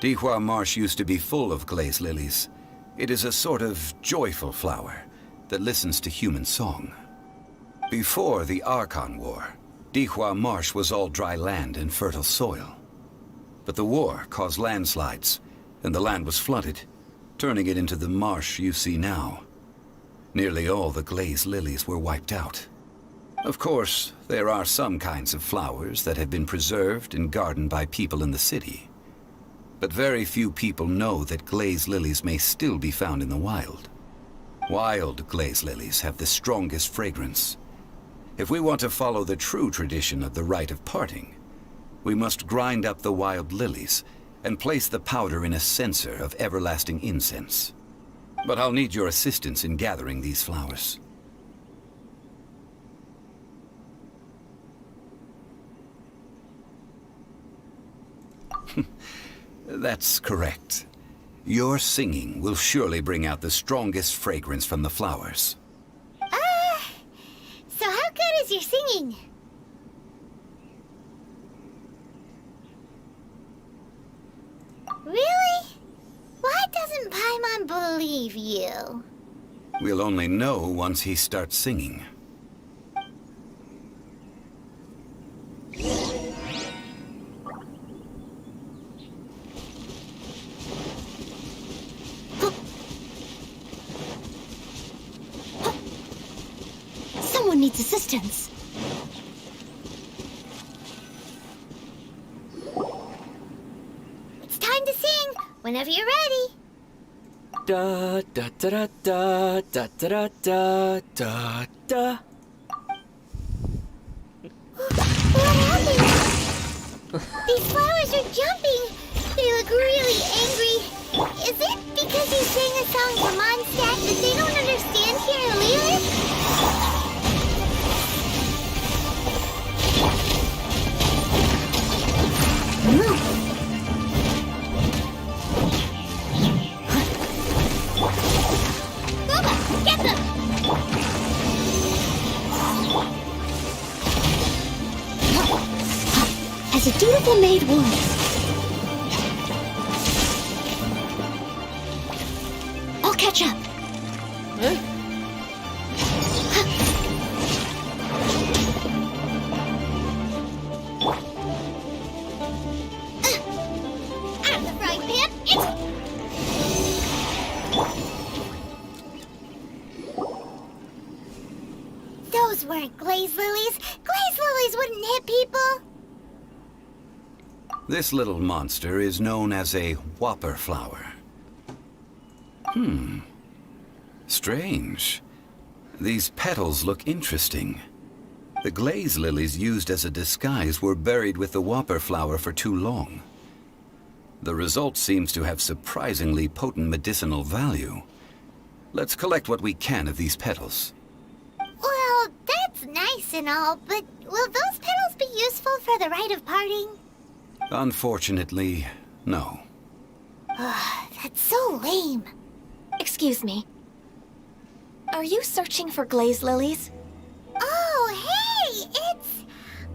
Dihua Marsh used to be full of glaze lilies. It is a sort of joyful flower that listens to human song. Before the Archon War, Dihua Marsh was all dry land and fertile soil. But the war caused landslides, and the land was flooded, turning it into the marsh you see now. Nearly all the glaze lilies were wiped out. Of course, there are some kinds of flowers that have been preserved and gardened by people in the city. But very few people know that glaze lilies may still be found in the wild. Wild glaze lilies have the strongest fragrance. If we want to follow the true tradition of the rite of parting, we must grind up the wild lilies and place the powder in a censer of everlasting incense. But I'll need your assistance in gathering these flowers. That's correct. Your singing will surely bring out the strongest fragrance from the flowers. So how good is your singing? Really? Why doesn't Paimon believe you? We'll only know once he starts singing. Someone needs assistance. It's time to sing, whenever you're ready. Da da da da da da da da da. What happened? These flowers are jumping. They look really angry. Is it because you sang a song to Mondstadt that they don't understand here in Liyue? Get them! As a dutiful maid would. I'll catch up. I'm the frying pan. Those weren't glaze lilies. Glaze lilies wouldn't hit people. This little monster is known as a whopper flower. Strange. These petals look interesting. The glaze lilies used as a disguise were buried with the whopper flower for too long. The result seems to have surprisingly potent medicinal value. Let's collect what we can of these petals. Well, that's nice and all, but will those petals be useful for the rite of parting? Unfortunately, no. That's so lame. Excuse me. Are you searching for glaze lilies? Oh, hey! It's...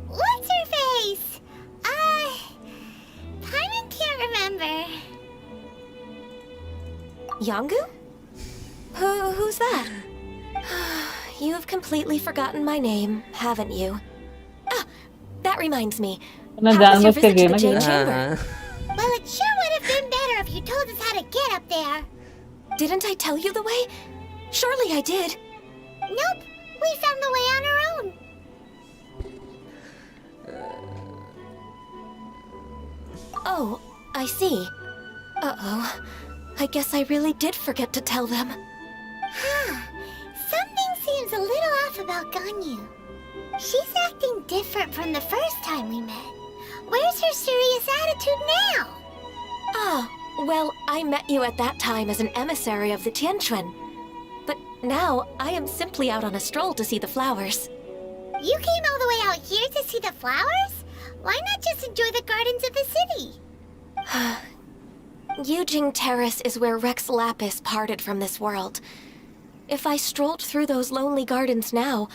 What's her face? Paimon can't remember. Yongu? Who's that? You've completely forgotten my name, haven't you? That reminds me. ना How was your जानबूझ के visit to गए the ना Jade कि Chamber? Well, it sure would have been better if you told us how to get up there. Didn't I tell you the way? Surely I did. Nope, we found the way on our own. Oh, I see. Uh-oh. I guess I really did forget to tell them. Something seems a little off about Ganyu. She's acting different from the first time we met. Where's her serious attitude now? Ah, well, I met you at that time as an emissary of the Tianquan. But now, I am simply out on a stroll to see the flowers. You came all the way out here to see the flowers? Why not just enjoy the gardens of the city? Yujing Terrace is where Rex Lapis parted from this world. If I strolled through those lonely gardens now,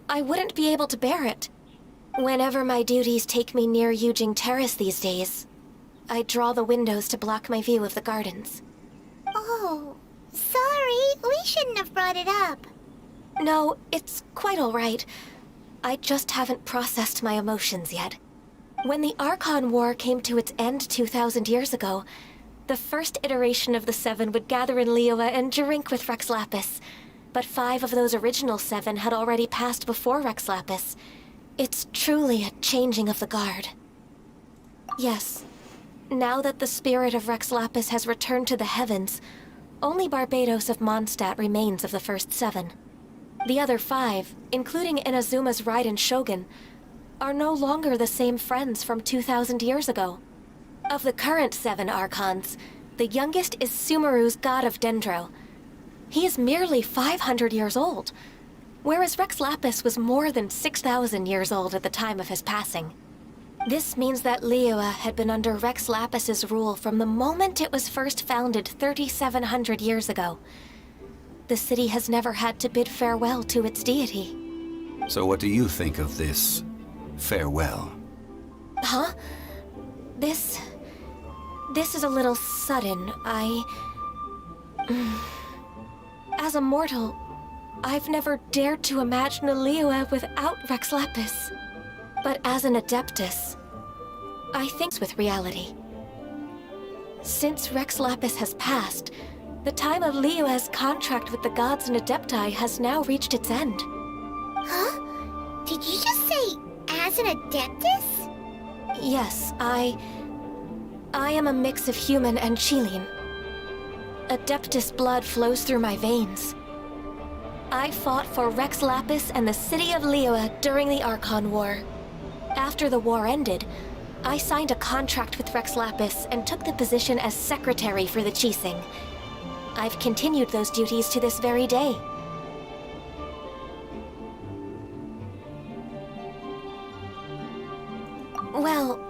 I wouldn't be able to bear it. Whenever my duties take me near Yujing Terrace these days, I draw the windows to block my view of the gardens. Oh, sorry, we shouldn't have brought it up. No, it's quite all right. I just haven't processed my emotions yet. When the Archon War came to its end 2,000 years ago, the first iteration of the Seven would gather in Liyue and drink with Rex Lapis. But 5 of those original 7 had already passed before Rex Lapis. It's truly a changing of the guard. Yes, now that the spirit of Rex Lapis has returned to the heavens, only Barbados of Mondstadt remains of the first 7. The other 5, including Inazuma's Raiden Shogun, are no longer the same friends from 2,000 years ago. Of the current 7 Archons, the youngest is Sumeru's god of Dendro. He is merely 500 years old, whereas Rex Lapis was more than 6,000 years old at the time of his passing. This means that Liyue had been under Rex Lapis's rule from the moment it was first founded 3,700 years ago. The city has never had to bid farewell to its deity. So what do you think of this farewell? Huh? This is a little sudden. As a mortal, I've never dared to imagine a Liyue without Rex Lapis. But as an Adeptus, I think with reality. Since Rex Lapis has passed, the time of Liyue's contract with the gods and Adepti has now reached its end. Huh? Did you just say, as an Adeptus? Yes, I am a mix of human and Qilin. Adeptus blood flows through my veins. I fought for Rex Lapis and the city of Liyue during the Archon War. After the war ended, I signed a contract with Rex Lapis and took the position as secretary for the Qixing. I've continued those duties to this very day. Well,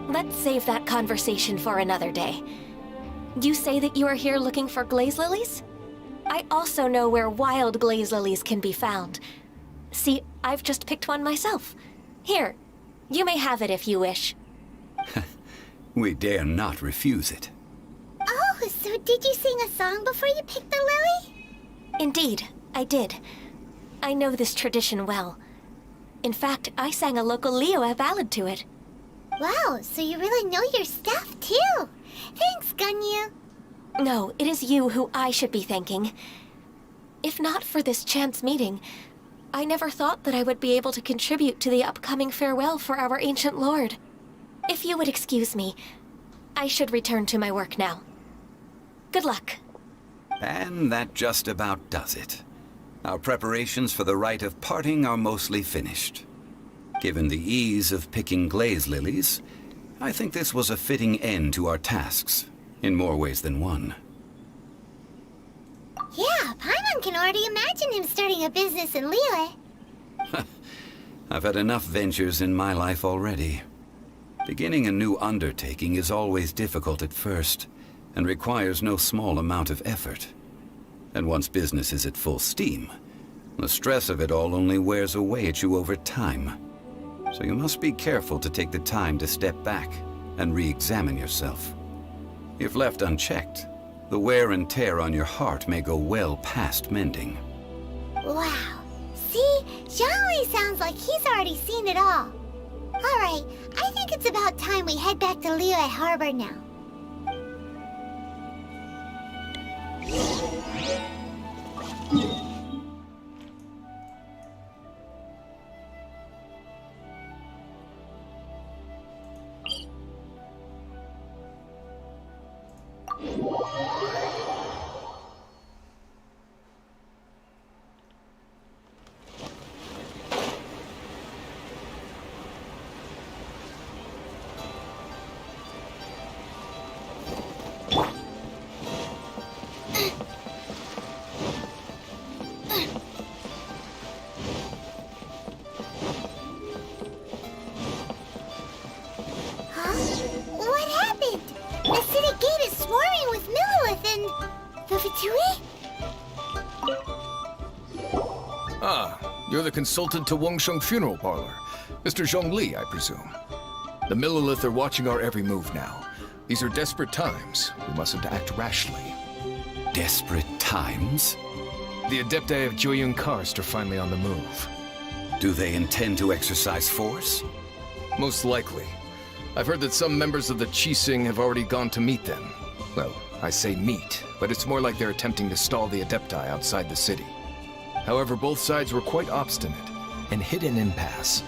let's save that conversation for another day. You say that you are here looking for glaze lilies? I also know where wild glaze lilies can be found. See, I've just picked one myself. Here, you may have it if you wish. We dare not refuse it. Oh, so did you sing a song before you picked the lily? Indeed, I did. I know this tradition well. In fact, I sang a local Liyue ballad to it. Wow, so you really know your stuff, too. Thanks, Ganyu. No, it is you who I should be thanking. If not for this chance meeting, I never thought that I would be able to contribute to the upcoming farewell for our ancient lord. If you would excuse me, I should return to my work now. Good luck. And that just about does it. Our preparations for the rite of parting are mostly finished. Given the ease of picking glaze lilies, I think this was a fitting end to our tasks, in more ways than one. Yeah, Paimon can already imagine him starting a business in Liyue. I've had enough ventures in my life already. Beginning a new undertaking is always difficult at first, and requires no small amount of effort. And once business is at full steam, the stress of it all only wears away at you over time. So you must be careful to take the time to step back and re-examine yourself. If left unchecked, the wear and tear on your heart may go well past mending. Wow. See, Zhongli sounds like he's already seen it all. Alright, I think it's about time we head back to Liyue Harbor now. What happened? The city gate is swarming with Millilith and... the Fatui? Ah, you're the consultant to Wangsheng Funeral Parlor. Mr. Zhongli, I presume. The Millilith are watching our every move now. These are desperate times. We mustn't act rashly. Desperate times? The Adepti of Joyun Karst are finally on the move. Do they intend to exercise force? Most likely. I've heard that some members of the Qixing have already gone to meet them. Well, I say meet, but it's more like they're attempting to stall the Adepti outside the city. However, both sides were quite obstinate and hit an impasse.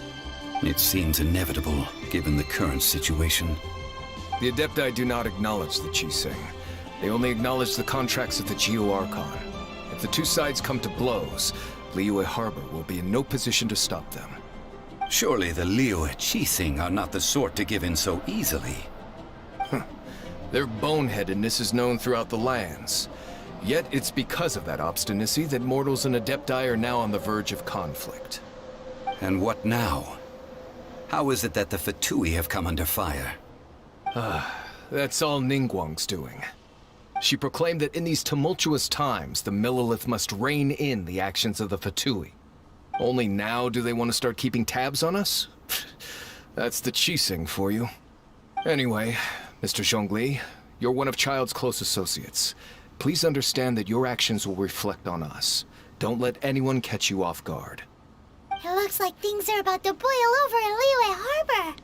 It seems inevitable, given the current situation. The Adepti do not acknowledge the Qixing. They only acknowledge the contracts of the Geo-Archon. If the two sides come to blows, Liyue Harbor will be in no position to stop them. Surely the Liyue Qixing are not the sort to give in so easily. Their boneheadedness is known throughout the lands. Yet it's because of that obstinacy that mortals and Adepti are now on the verge of conflict. And what now? How is it that the Fatui have come under fire? That's all Ningguang's doing. She proclaimed that in these tumultuous times, the Millilith must rein in the actions of the Fatui. Only now do they want to start keeping tabs on us? That's the Qixing for you. Anyway, Mr. Zhongli, you're one of Child's close associates. Please understand that your actions will reflect on us. Don't let anyone catch you off guard. It looks like things are about to boil over in Liyue Harbor.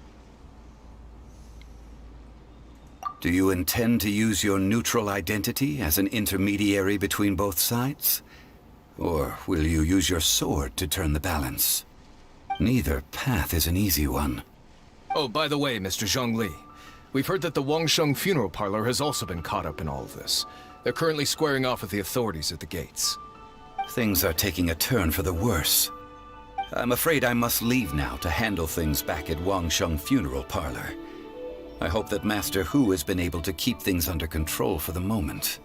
Do you intend to use your neutral identity as an intermediary between both sides? Or will you use your sword to turn the balance? Neither path is an easy one. Oh, by the way, Mr. Zhongli, we've heard that the Wangsheng Funeral Parlor has also been caught up in all of this. They're currently squaring off with the authorities at the gates. Things are taking a turn for the worse. I'm afraid I must leave now to handle things back at Wangsheng Funeral Parlor. I hope that Master Hu has been able to keep things under control for the moment.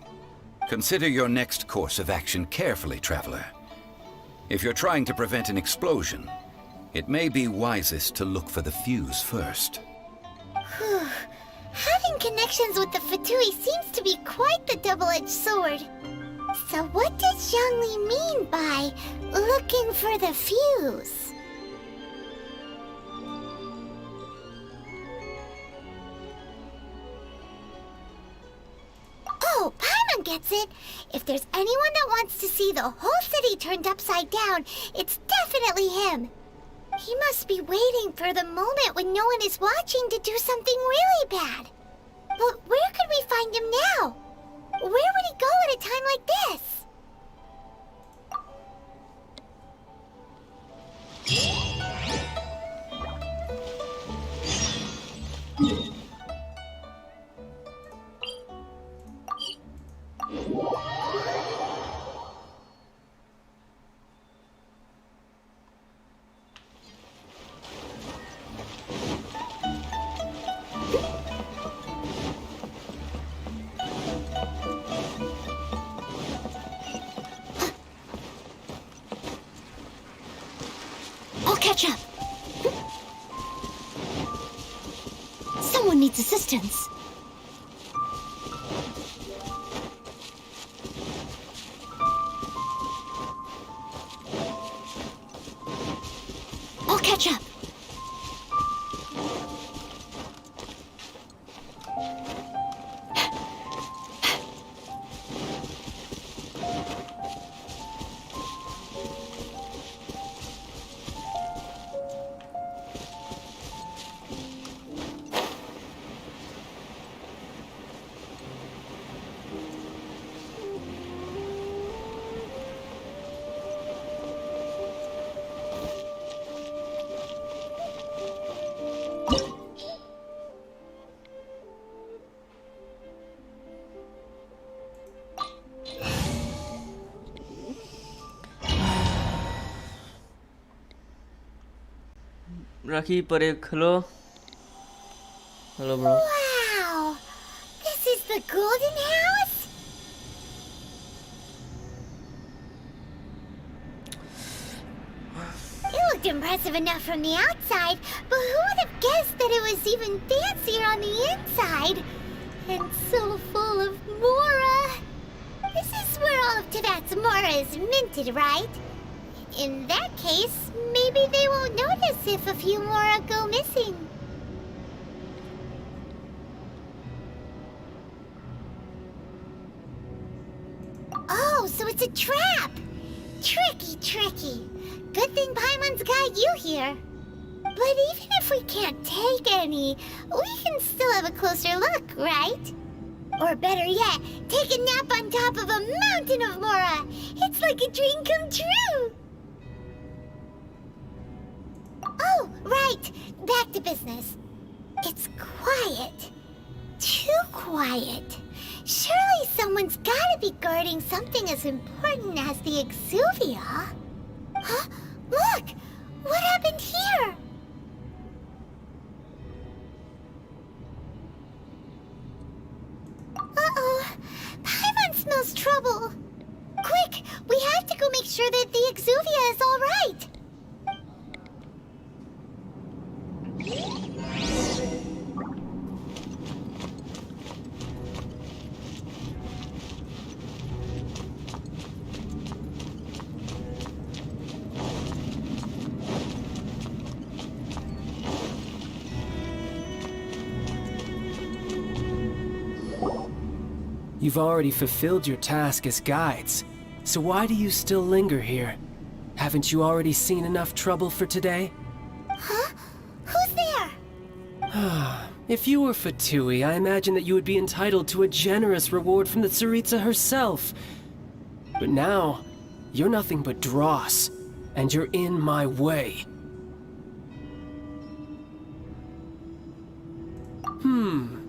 Consider your next course of action carefully, Traveler. If you're trying to prevent an explosion, it may be wisest to look for the fuse first. Having connections with the Fatui seems to be quite the double-edged sword. So what does Zhongli mean by looking for the fuse? Oh, Paimon gets it! If there's anyone that wants to see the whole city turned upside down, it's definitely him! He must be waiting for the moment when no one is watching to do something really bad. But where could we find him now? Where would he go at a time like this? I'll catch up. Someone needs assistance. I'll catch up. रखी पर एक hello hello bro Wow! This is the Golden House? It looked impressive enough from the outside, but who would have guessed that it was even fancier on the inside? And so full of Mora. This is where all of Tibet's Mora is minted, right? In that case, maybe they won't notice if a few Mora go missing. Oh, so it's a trap! Tricky, tricky. Good thing Paimon's got you here. But even if we can't take any, we can still have a closer look, right? Or better yet, take a nap on top of a mountain of Mora. It's like a dream come true. Oh, right. Back to business. It's quiet. Too quiet. Surely someone's gotta be guarding something as important as the Exuvia. Huh? Look! What happened here? Uh-oh. Paimon smells trouble. Quick! We have to go make sure that the Exuvia is all right. You've already fulfilled your task as guides, so why do you still linger here? Haven't you already seen enough trouble for today? Huh? Who's there? If you were Fatui, I imagine that you would be entitled to a generous reward from the Tsaritsa herself. But now, you're nothing but dross, and you're in my way.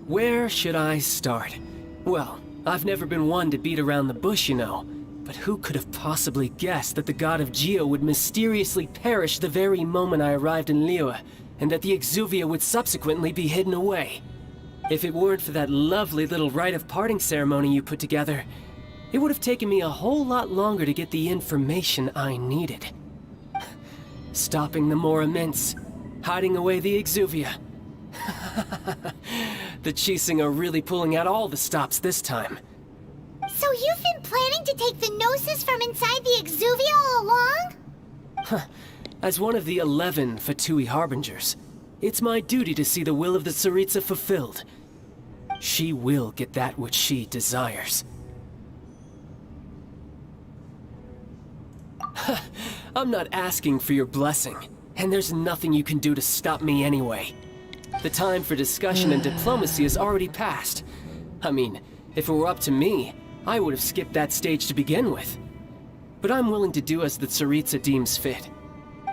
Where should I start? Well, I've never been one to beat around the bush, you know. But who could have possibly guessed that the god of Geo would mysteriously perish the very moment I arrived in Liyue, and that the Exuvia would subsequently be hidden away? If it weren't for that lovely little rite of parting ceremony you put together, it would have taken me a whole lot longer to get the information I needed. Stopping the Mora Mints, hiding away the Exuvia. The Chising are really pulling out all the stops this time. So you've been planning to take the Gnosis from inside the Exuvia all along? As one of the 11 Fatui Harbingers, it's my duty to see the will of the Tsaritsa fulfilled. She will get that which she desires. I'm not asking for your blessing, and there's nothing you can do to stop me anyway. The time for discussion and diplomacy has already passed. I mean, if it were up to me, I would have skipped that stage to begin with. But I'm willing to do as the Tsaritsa deems fit.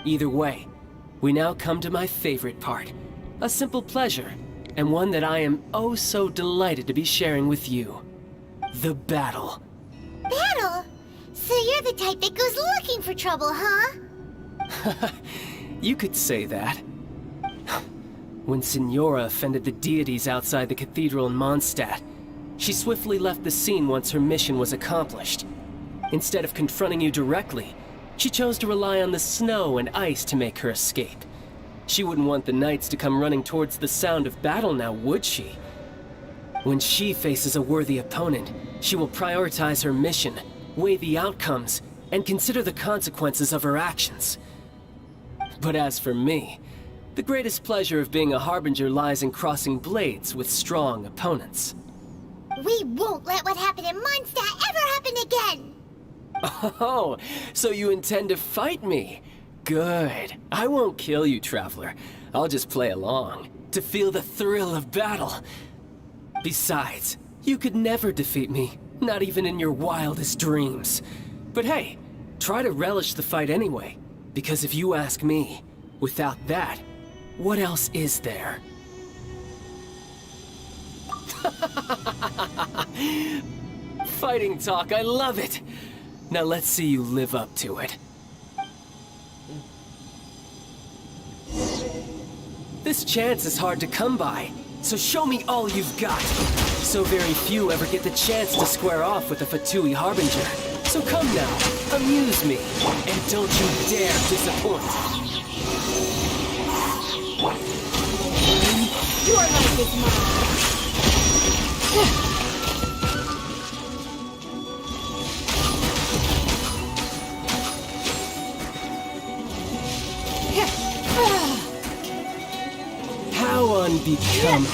Either way, we now come to my favorite part. A simple pleasure, and one that I am oh so delighted to be sharing with you. The battle. Battle? So you're the type that goes looking for trouble, huh? You could say that. When Signora offended the deities outside the cathedral in Mondstadt, she swiftly left the scene once her mission was accomplished. Instead of confronting you directly, she chose to rely on the snow and ice to make her escape. She wouldn't want the knights to come running towards the sound of battle now, would she? When she faces a worthy opponent, she will prioritize her mission, weigh the outcomes, and consider the consequences of her actions. But as for me, the greatest pleasure of being a Harbinger lies in crossing blades with strong opponents. We won't let what happened in Mondstadt ever happen again! Oh, so you intend to fight me? Good. I won't kill you, Traveler. I'll just play along, to feel the thrill of battle. Besides, you could never defeat me, not even in your wildest dreams. But hey, try to relish the fight anyway, because if you ask me, without that, what else is there? Fighting talk, I love it! Now let's see you live up to it. This chance is hard to come by, so show me all you've got. So very few ever get the chance to square off with the Fatui Harbinger. So come now, amuse me, and don't you dare disappoint. Your life is mine. How unbecoming.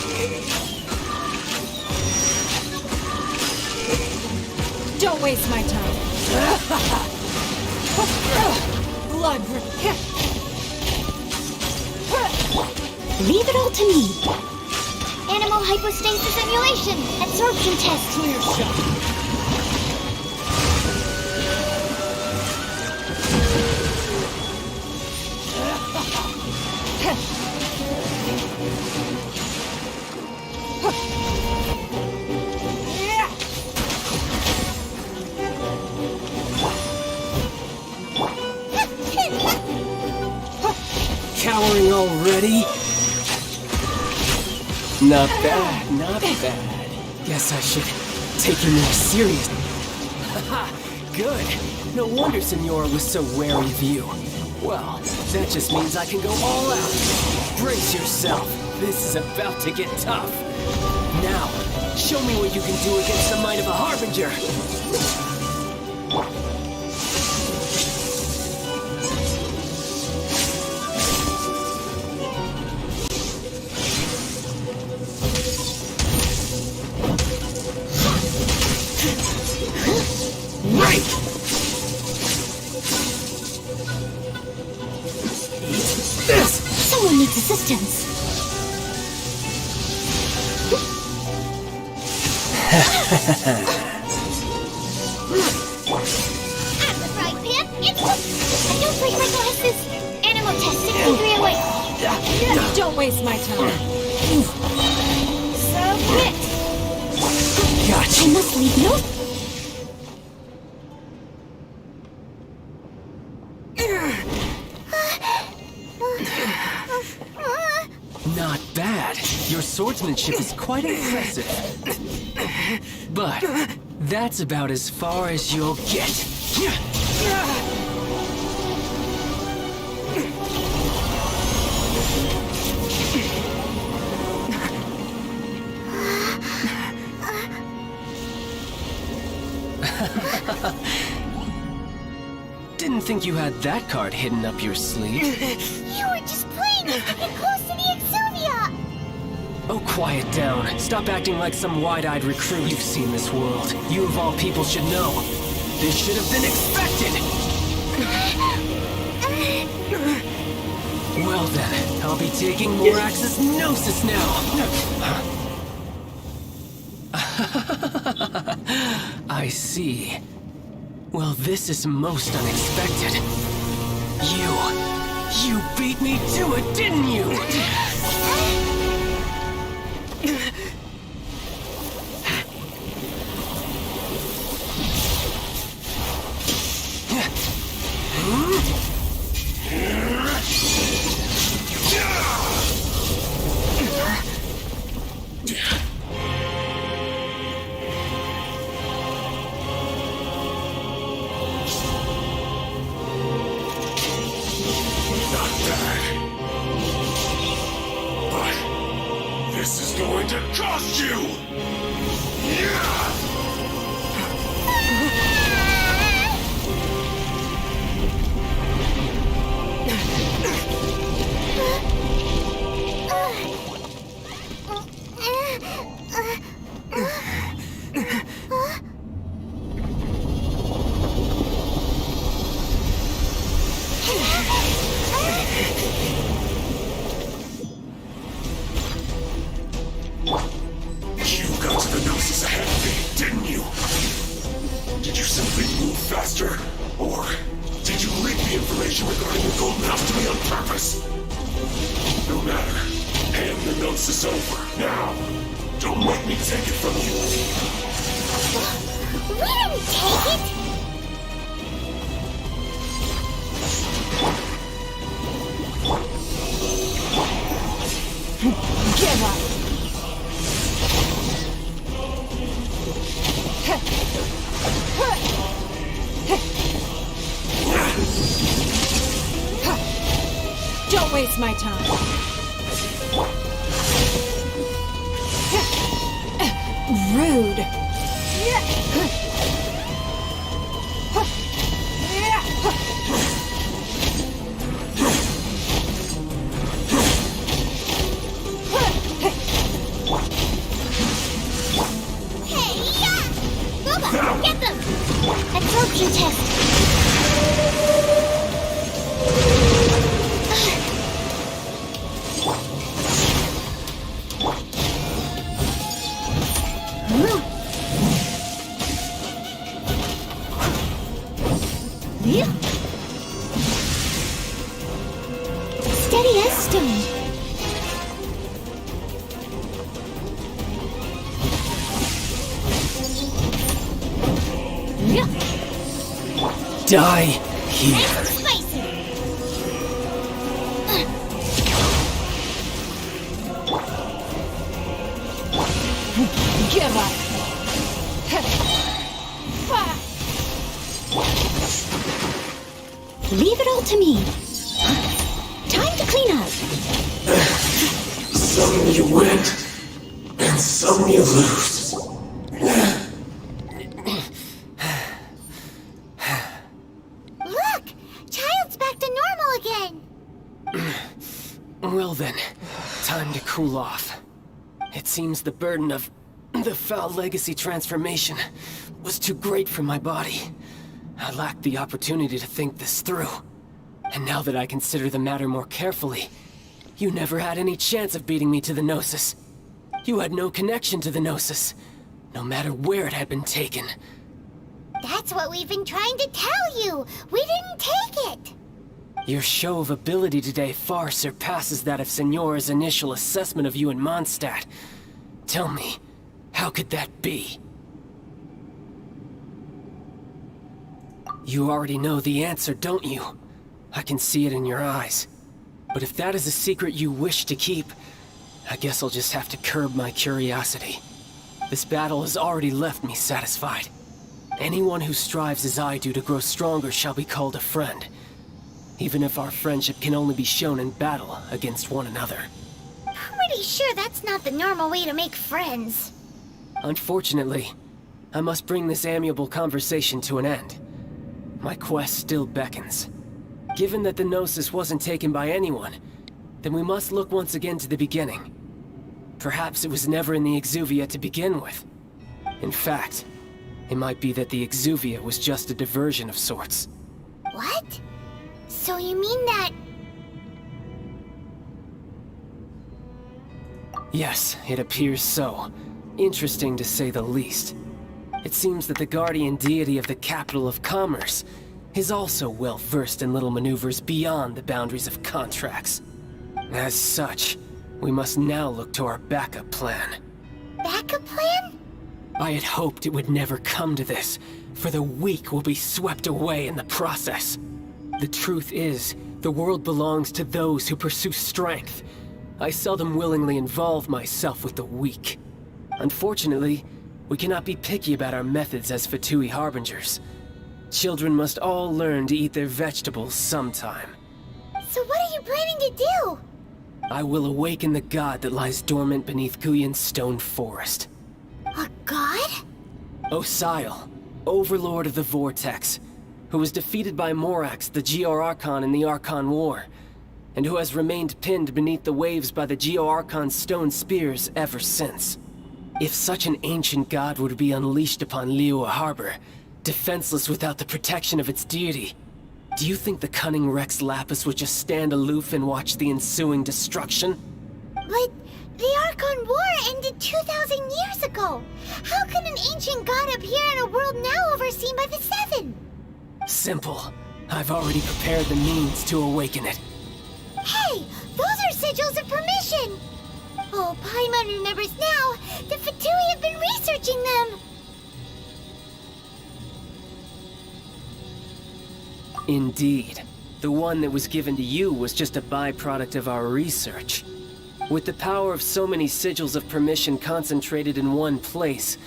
Don't waste my time. Blood. Leave it all to me. Animal hypostasis simulation. Absorption test. Clear shot. Cowering already? Not bad, not bad. Guess I should take you more seriously. Haha, good. No wonder Senora was so wary of you. Well, that just means I can go all out. Brace yourself. This is about to get tough. Now, show me what you can do against the might of a Harbinger. Someone needs assistance. I'm the frying pan. It's I don't break my glasses. Animal test 63 away. Don't waste my time. So quick. Gotcha. I must leave no. Not bad. Your swordsmanship is quite impressive. But that's about as far as you'll get. Didn't think you had that card hidden up your sleeve. You were just playing us to get close to the Exuvia! Oh, quiet down. Stop acting like some wide-eyed recruit. You've seen this world. You of all people should know. This should have been expected! Well then, I'll be taking Morax's Gnosis now! I see. Well, this is most unexpected. You beat me to it, didn't you? This is going to cost you! You got to the Gnosis ahead of me, didn't you? Did you simply move faster? Or did you leak the information regarding the Golden House to me on purpose? No matter. Hand the Gnosis over, now. Don't make me take it from you. We didn't take it! Give up! Don't waste my time. Rude. Boba, get them! Absorption test. Steady as stone. Die here. Give up. Leave it all to me. Time to clean up. Some you win, and some you lose. Look! Child's back to normal again! Well then, time to cool off. It seems the burden of the foul legacy transformation was too great for my body. I lacked the opportunity to think this through. And now that I consider the matter more carefully, you never had any chance of beating me to the Gnosis. You had no connection to the Gnosis, no matter where it had been taken. That's what we've been trying to tell you! We didn't take it! Your show of ability today far surpasses that of Signora's initial assessment of you in Mondstadt. Tell me, how could that be? You already know the answer, don't you? I can see it in your eyes. But if that is a secret you wish to keep, I guess I'll just have to curb my curiosity. This battle has already left me satisfied. Anyone who strives as I do to grow stronger shall be called a friend, even if our friendship can only be shown in battle against one another. Pretty sure that's not the normal way to make friends. Unfortunately, I must bring this amiable conversation to an end. My quest still beckons. Given that the Gnosis wasn't taken by anyone, then we must look once again to the beginning. Perhaps it was never in the Exuvia to begin with. In fact, it might be that the Exuvia was just a diversion of sorts. What? So you mean that... Yes, it appears so. Interesting to say the least. It seems that the guardian deity of the capital of commerce is also well versed in little maneuvers beyond the boundaries of contracts. As such, we must now look to our backup plan. Backup plan? I had hoped it would never come to this, for the weak will be swept away in the process. The truth is, the world belongs to those who pursue strength. I seldom willingly involve myself with the weak. Unfortunately, we cannot be picky about our methods as Fatui Harbingers. Children must all learn to eat their vegetables sometime. So what are you planning to do? I will awaken the god that lies dormant beneath Guyon's stone forest. A god? Osial, overlord of the Vortex, who was defeated by Morax, the Geo-Archon in the Archon War, and who has remained pinned beneath the waves by the Geo-Archon's stone spears ever since. If such an ancient god were to be unleashed upon Liyue Harbor, defenseless without the protection of its deity, do you think the cunning Rex Lapis would just stand aloof and watch the ensuing destruction? But the Archon War ended 2,000 years ago. How can an ancient god appear in a world now overseen by the Seven? Simple. I've already prepared the means to awaken it. Hey, those are sigils of permission! Oh, Paimon remembers now. The Fatui have been researching them. Indeed. The one that was given to you was just a byproduct of our research. With the power of so many sigils of permission concentrated in one place,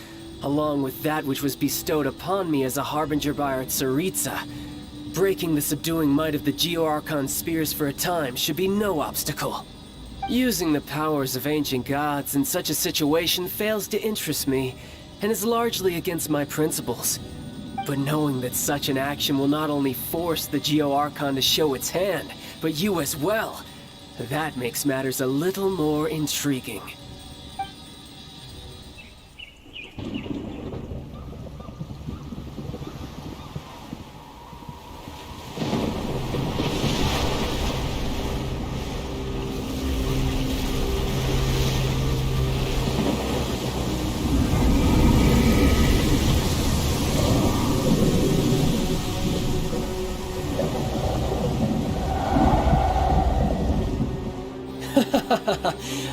along with that which was bestowed upon me as a harbinger by our Tsaritsa, breaking the subduing might of the Geo-Archon spears for a time should be no obstacle. Using the powers of ancient gods in such a situation fails to interest me, and is largely against my principles. But knowing that such an action will not only force the Geo-Archon to show its hand, but you as well, that makes matters a little more intriguing.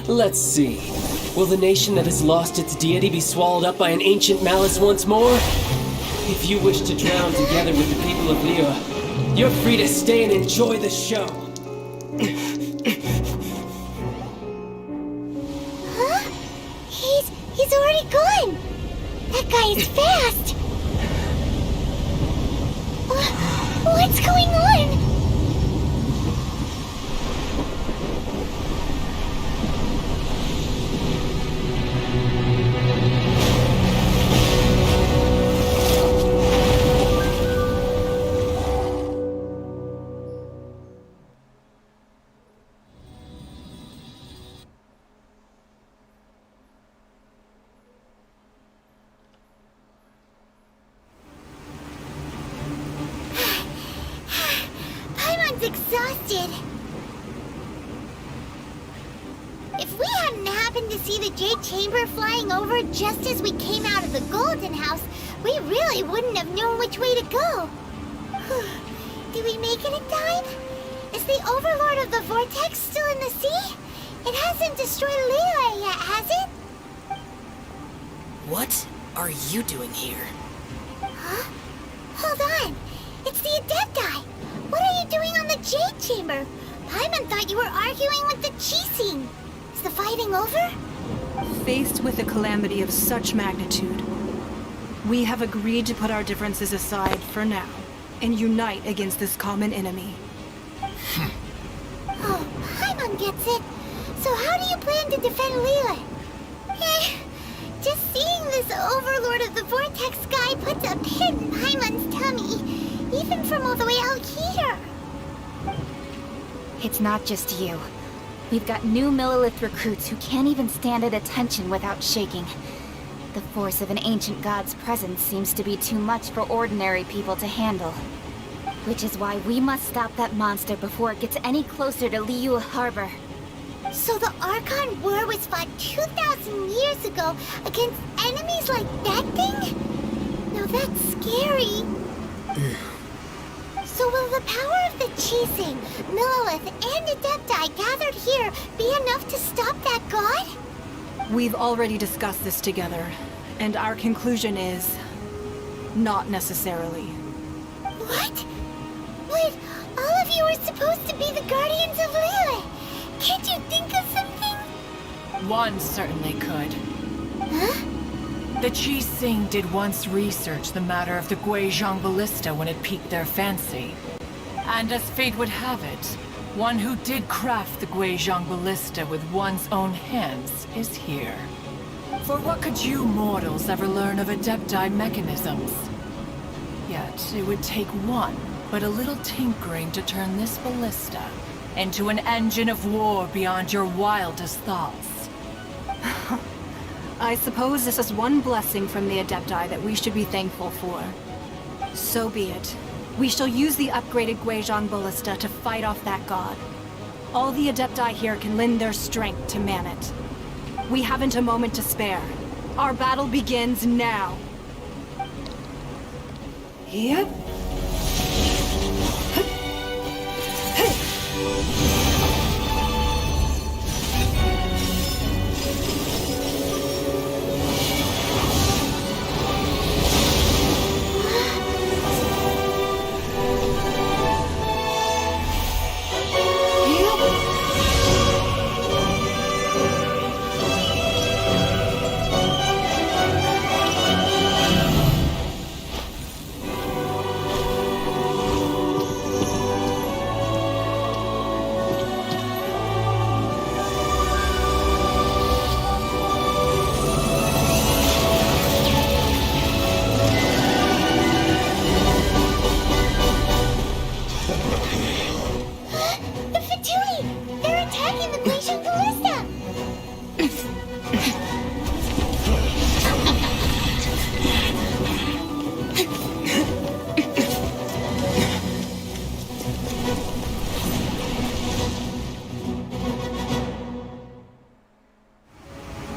Let's see. Will the nation that has lost its deity be swallowed up by an ancient malice once more? If you wish to drown together with the people of Liyue, you're free to stay and enjoy the show. Huh? He's already gone! That guy is fast! What's going on? Exhausted. If we hadn't happened to see the Jade Chamber flying over just as we came out of the Golden House, we really wouldn't have known which way to go. Did we make it in time? Is the Overlord of the Vortex still in the sea? It hasn't destroyed Liyue yet, has it? What are you doing here? Huh? Hold on. It's the Adepti. What are you doing on the Jade Chamber? Paimon thought you were arguing with the Chising. Is the fighting over? Faced with a calamity of such magnitude, we have agreed to put our differences aside for now and unite against this common enemy. Oh, Paimon gets it. So how do you plan to defend Liyue? Just seeing this Overlord of the Vortex guy puts a pit in Paimon's tummy. Even from all the way out here. It's not just you. We've got new Millilith recruits who can't even stand at attention without shaking. The force of an ancient god's presence seems to be too much for ordinary people to handle. Which is why we must stop that monster before it gets any closer to Liyue Harbor. So the Archon War was fought 2,000 years ago against enemies like that thing? Now that's scary. So will the power of the Chising, Millilith, and Adepti gathered here be enough to stop that god? We've already discussed this together, and our conclusion is... not necessarily. What? But all of you are supposed to be the Guardians of Liyue. Can't you think of something? One certainly could. Huh? The Chising did once research the matter of the Guizhong Ballista when it piqued their fancy. And as fate would have it, one who did craft the Guizhong Ballista with one's own hands is here. For what could you mortals ever learn of Adepti mechanisms? Yet it would take one, but a little tinkering to turn this ballista into an engine of war beyond your wildest thoughts. I suppose this is one blessing from the Adepti that we should be thankful for. So be it. We shall use the upgraded Guizhong Ballista to fight off that god. All the Adepti here can lend their strength to man it. We haven't a moment to spare. Our battle begins now. Yep.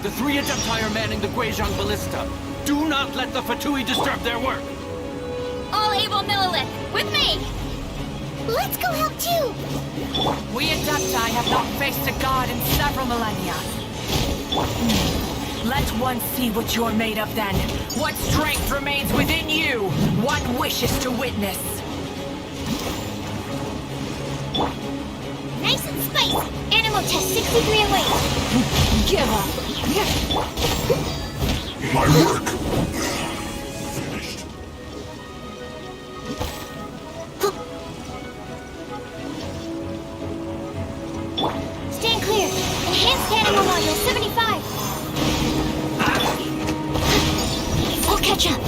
The 3 Adepti are manning the Guizhong Ballista. Do not let the Fatui disturb their work. All able Millilith, with me! Let's go help too! We Adepti have not faced a god in several millennia. Let one see what you're made of then. What strength remains within you. One wishes to witness. Nice and spicy! Animal test 63 away! Give up! My work. Finished. Stand clear! Enhanced animal module 75! I'll catch up!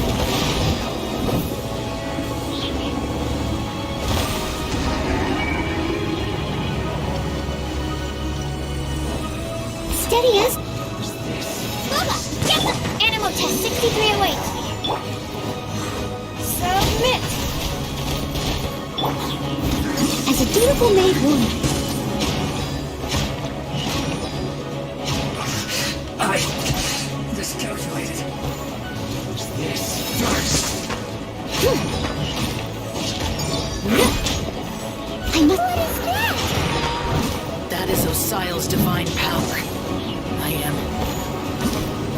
Steady as... Bubba! Get them! Animal test 63 away! Submit! As a dutiful maid woman. I miscalculated. This first. I must... What is that? That is Osial's divine power. I am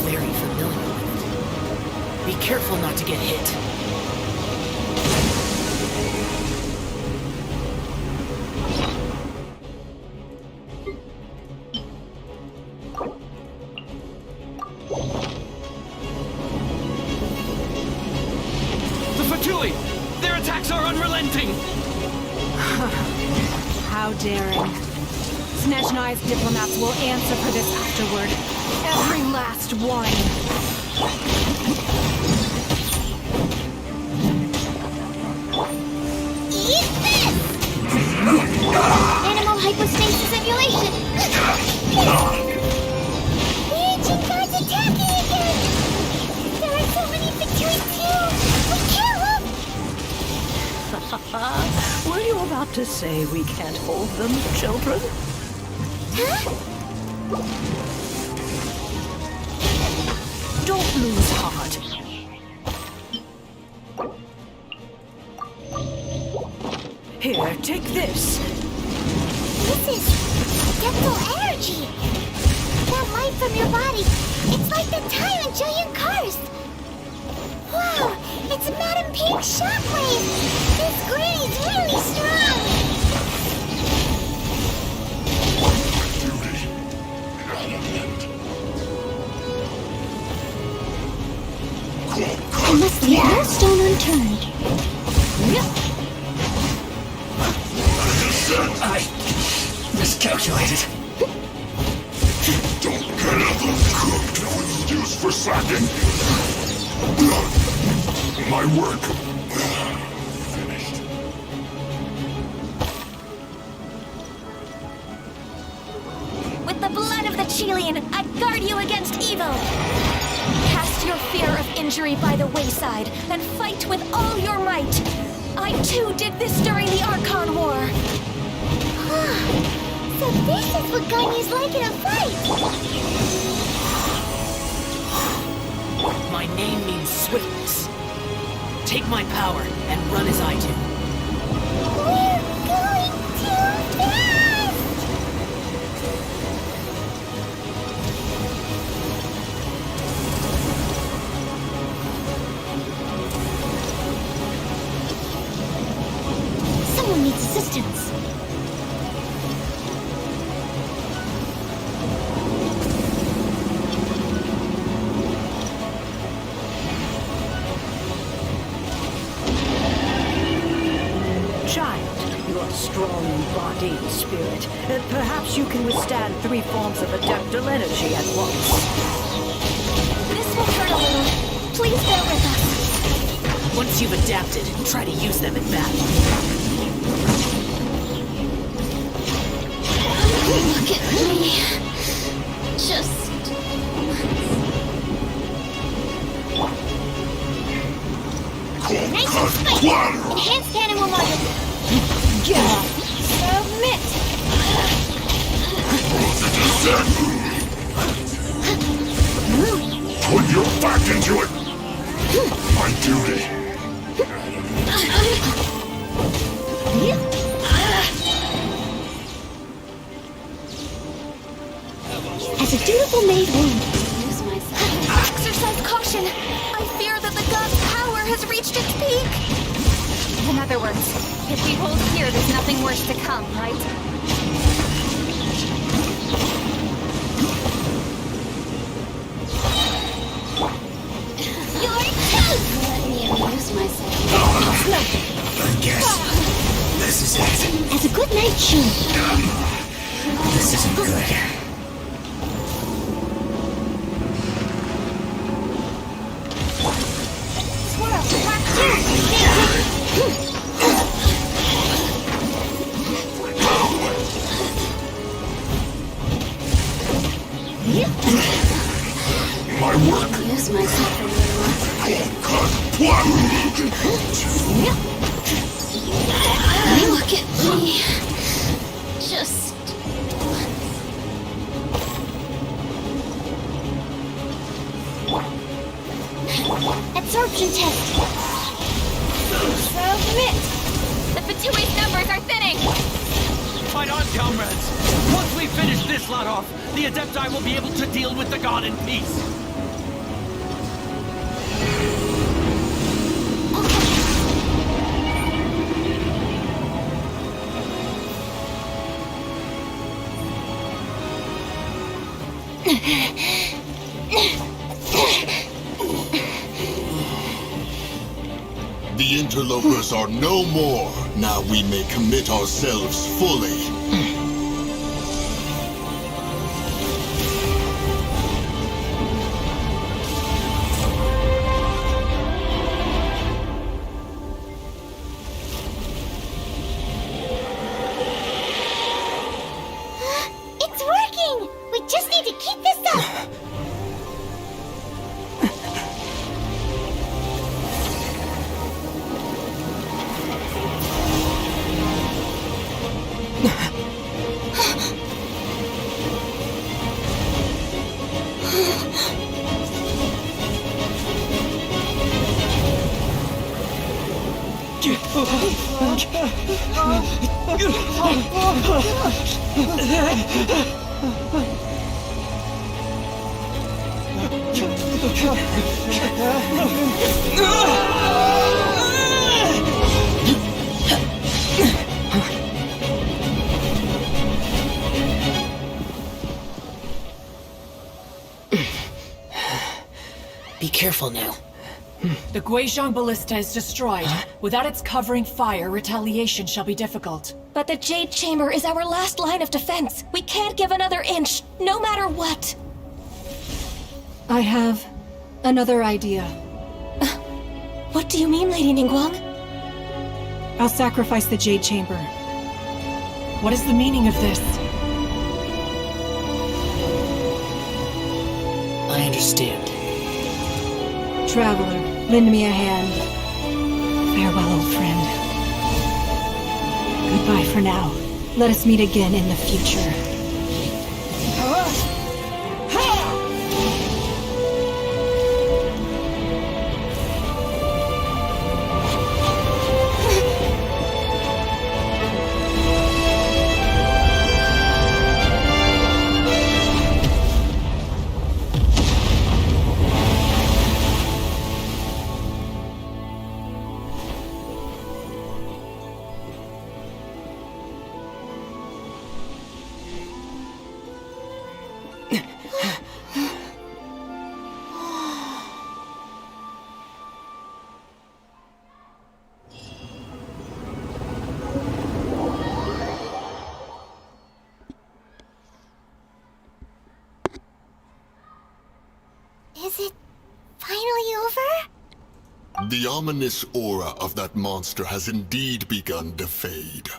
very familiar with it. Be careful not to get hit. The Fatui! Their attacks are unrelenting! How daring. Snezhnai's diplomats will answer for this afterward. Every last one. Eat this! Animal hypostasis emulation! The ancient god's attacking again! There are so many Fatui too! We can't look! Were you about to say we can't hold them, children? Huh? Don't lose heart. Here, take this. This is dental energy! That light from your body, it's like the time in Julian Karst! Wow, it's Madame Pink's shockwave! This granny's really strong! I must leave no stone unturned. I miscalculated. Don't get them cooked with excuse for slacking. My work. Finished. With the blood of the Chilean, I guard you against evil. Cast your fear of injury by the wayside and fight with all your might. I too did this during the Archon War. So this is what Ganyu's like in a fight! My name means swiftness. Take my power and run as I do. We're going too fast! Someone needs assistance. Child, you are strong in body and spirit, and perhaps you can withstand 3 forms of adeptal energy at once. This will hurt a little. Please bear with us. Once you've adapted, try to use them in battle. Look at me. Just... Nice and spicy! Enhanced animal module! Get up! Submit! back into it! My duty. As a dutiful maid would. Exercise caution! I fear that the god's power has reached its peak! In other words, if we hold here, there's nothing worse to come, right? You're too! Let me amuse myself. I guess this is it. As a good knight should. This isn't good. My work. Amuse myself a little. Look at me. Just absorption test. Submit! The Fatui's numbers are thinning! Fight on, comrades! Once we finish this lot off, the Adepti will be able to deal with the god in peace. The interlopers are no more. Now we may commit ourselves fully. It's working! We just need to keep this up! Be careful now. The Guizhong Ballista is destroyed. Without its covering fire, retaliation shall be difficult. But the Jade Chamber is our last line of defense. We can't give another inch, no matter what. I have another idea. What do you mean, Lady Ningguang? I'll sacrifice the Jade Chamber. What is the meaning of this? I understand. Traveler, lend me a hand. Farewell, old friend. Goodbye for now. Let us meet again in the future. Is it finally over? The ominous aura of that monster has indeed begun to fade.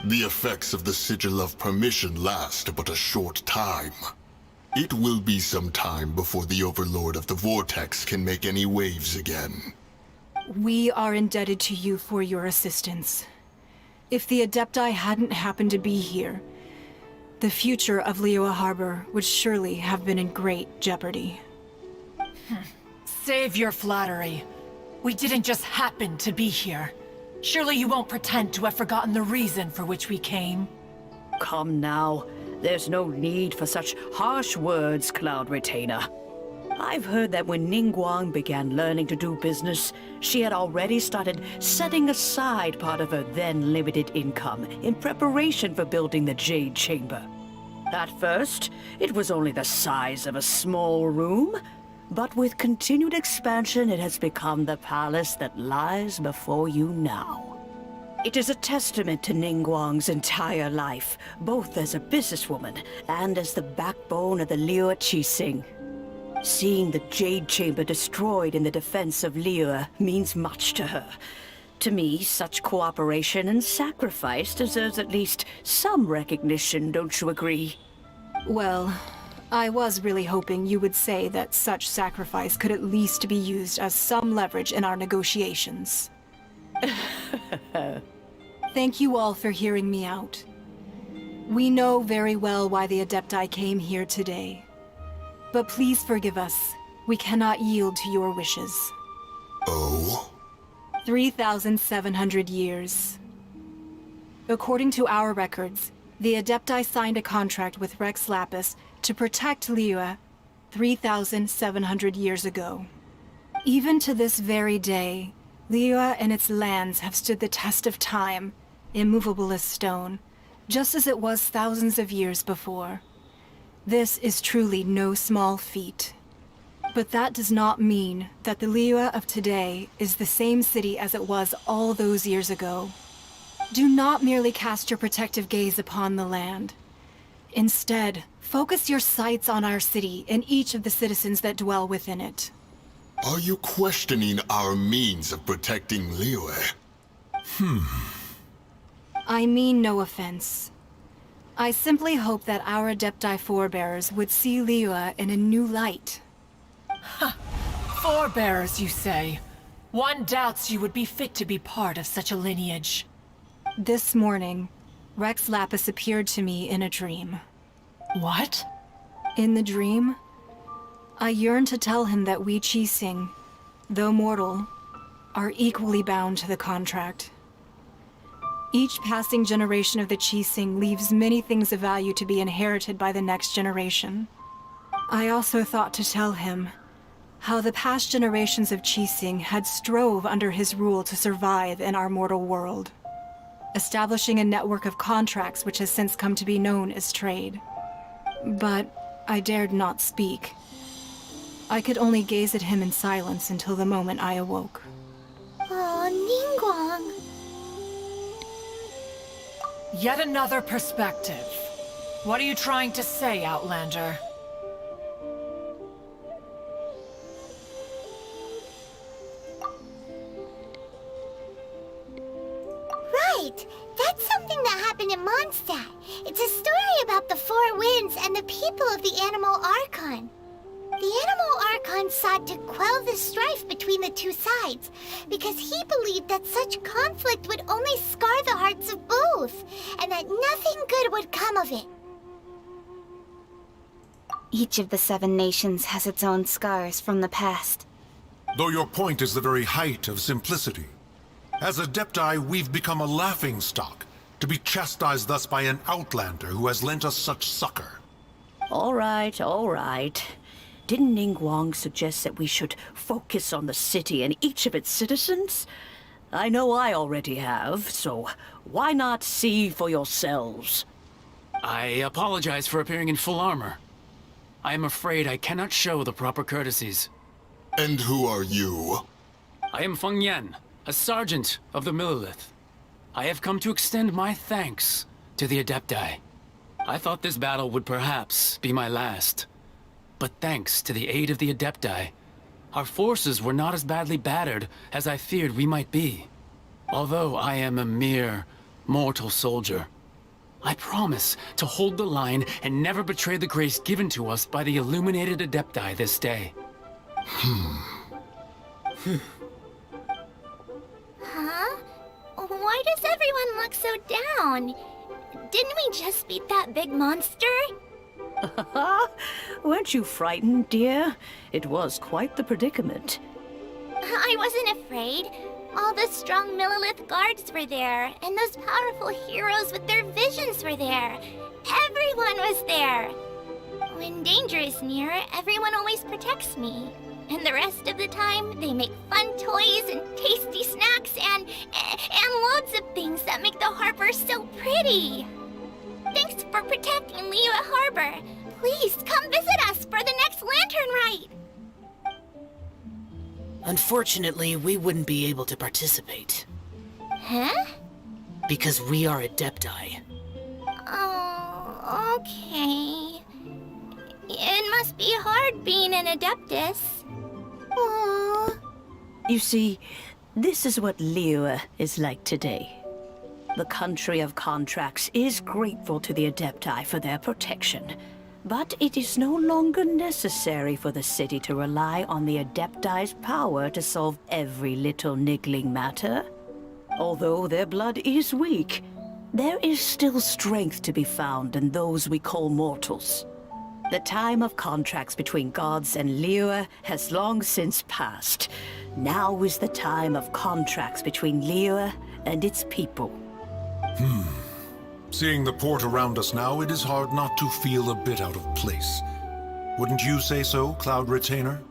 The effects of the Sigil of Permission last but a short time. It will be some time before the Overlord of the Vortex can make any waves again. We are indebted to you for your assistance. If the Adepti hadn't happened to be here, the future of Liyue Harbor would surely have been in great jeopardy. Save your flattery. We didn't just happen to be here. Surely you won't pretend to have forgotten the reason for which we came. Come now. There's no need for such harsh words, Cloud Retainer. I've heard that when Ningguang began learning to do business, she had already started setting aside part of her then limited income in preparation for building the Jade Chamber. At first, it was only the size of a small room, but with continued expansion, it has become the palace that lies before you now. It is a testament to Ningguang's entire life, both as a businesswoman and as the backbone of the Liyue Qixing. Seeing the Jade Chamber destroyed in the defense of Liyue means much to her. To me, such cooperation and sacrifice deserves at least some recognition, don't you agree? Well, I was really hoping you would say that such sacrifice could at least be used as some leverage in our negotiations. Thank you all for hearing me out. We know very well why the Adepti came here today. But please forgive us. We cannot yield to your wishes. Oh? 3,700 years. According to our records, the Adepti signed a contract with Rex Lapis to protect Liyue 3,700 years ago. Even to this very day, Liyue and its lands have stood the test of time, immovable as stone, just as it was thousands of years before. This is truly no small feat. But that does not mean that the Liyue of today is the same city as it was all those years ago. Do not merely cast your protective gaze upon the land. Instead, focus your sights on our city and each of the citizens that dwell within it. Are you questioning our means of protecting Liyue? I mean no offense. I simply hope that our Adepti forebears would see Liyue in a new light. Forebearers, you say? One doubts you would be fit to be part of such a lineage. This morning, Rex Lapis appeared to me in a dream. What? In the dream, I yearned to tell him that we Qixing, though mortal, are equally bound to the contract. Each passing generation of the Qixing leaves many things of value to be inherited by the next generation. I also thought to tell him how the past generations of Qixing had strove under his rule to survive in our mortal world, establishing a network of contracts which has since come to be known as trade. But I dared not speak. I could only gaze at him in silence until the moment I awoke. Oh, Ningguang. Yet another perspective. What are you trying to say, Outlander? Right! That's something that happened in Mondstadt. It's a story about the Four Winds and the people of the Animal Archon. The Animal Archon sought to quell the strife between the two sides, because he believed that such conflict would only scar the hearts of both, and that nothing good would come of it. Each of the 7 nations has its own scars from the past. Though your point is the very height of simplicity. As Adepti, we've become a laughingstock, to be chastised thus by an outlander who has lent us such succor. All right, all right. Didn't Ningguang suggest that we should focus on the city and each of its citizens? I know I already have, so why not see for yourselves? I apologize for appearing in full armor. I am afraid I cannot show the proper courtesies. And who are you? I am Feng Yan, a sergeant of the Millilith. I have come to extend my thanks to the Adepti. I thought this battle would perhaps be my last. But thanks to the aid of the Adepti, our forces were not as badly battered as I feared we might be. Although I am a mere mortal soldier, I promise to hold the line and never betray the grace given to us by the illuminated Adepti this day. Huh? Why does everyone look so down? Didn't we just beat that big monster? Weren't you frightened, dear? It was quite the predicament. I wasn't afraid. All the strong Millilith guards were there, and those powerful heroes with their visions were there. Everyone was there. When danger is near, everyone always protects me. And the rest of the time, they make fun toys and tasty snacks and loads of things that make the harbor so pretty. Thanks for protecting Liyue Harbor. Please come visit us for the next lantern rite. Unfortunately, we wouldn't be able to participate. Huh? Because we are Adepti. Oh, okay. It must be hard being an Adeptus. Aww. You see, this is what Liyue is like today. The country of contracts is grateful to the Adepti for their protection, but it is no longer necessary for the city to rely on the Adepti's power to solve every little niggling matter. Although their blood is weak, there is still strength to be found in those we call mortals. The time of contracts between gods and Liyue has long since passed. Now is the time of contracts between Liyue and its people. Seeing the port around us now, it is hard not to feel a bit out of place. Wouldn't you say so, Cloud Retainer?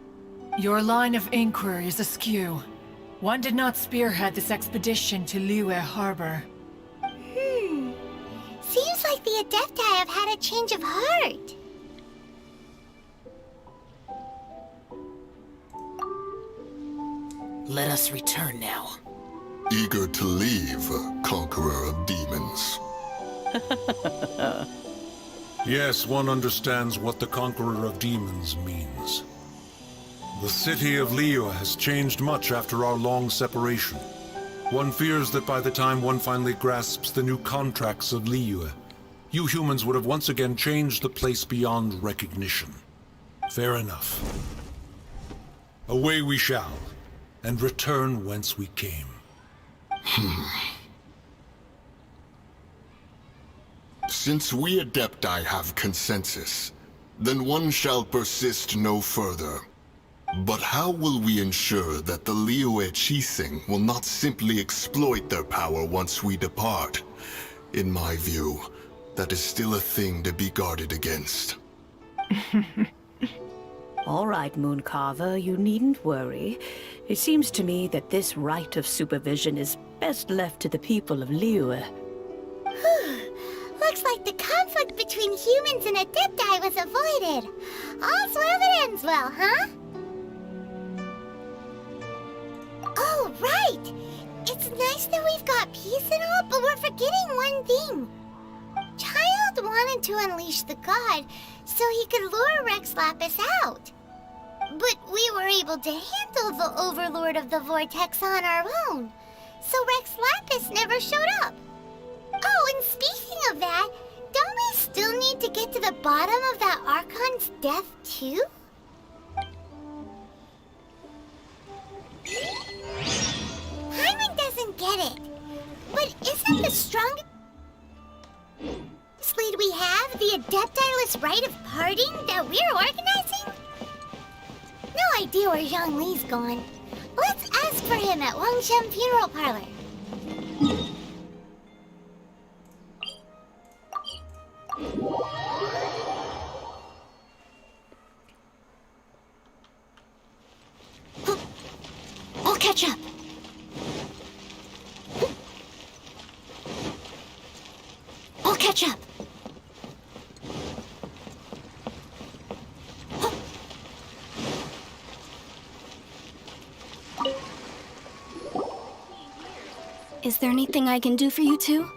Your line of inquiry is askew. One did not spearhead this expedition to Liyue Harbor. Seems like the Adepti have had a change of heart. Let us return now. Eager to leave, Conqueror of Demons. Yes, one understands what the Conqueror of Demons means. The city of Liyue has changed much after our long separation. One fears that by the time one finally grasps the new contracts of Liyue, you humans would have once again changed the place beyond recognition. Fair enough. Away we shall, and return whence we came. Since we Adepti have consensus, then one shall persist no further. But how will we ensure that the Liyue Qixing will not simply exploit their power once we depart? In my view, that is still a thing to be guarded against. All right, Mooncarver, you needn't worry. It seems to me that this right of supervision is best left to the people of Liyue. Looks like the conflict between humans and Adepti was avoided. All's well that ends well, huh? Oh, right! It's nice that we've got peace and all, but we're forgetting one thing. Child wanted to unleash the god so he could lure Rex Lapis out. But we were able to handle the Overlord of the Vortex on our own, so Rex Lapis never showed up. Oh, and speaking of that, don't we still need to get to the bottom of that Archon's death, too? Hyman doesn't get it. But isn't the strongest lead we have the Adeptiless rite of parting that we're organizing? No idea where Zhongli's gone. Let's ask for him at Wangshan Funeral Parlor. I'll catch up. I'll catch up. Is there anything I can do for you two?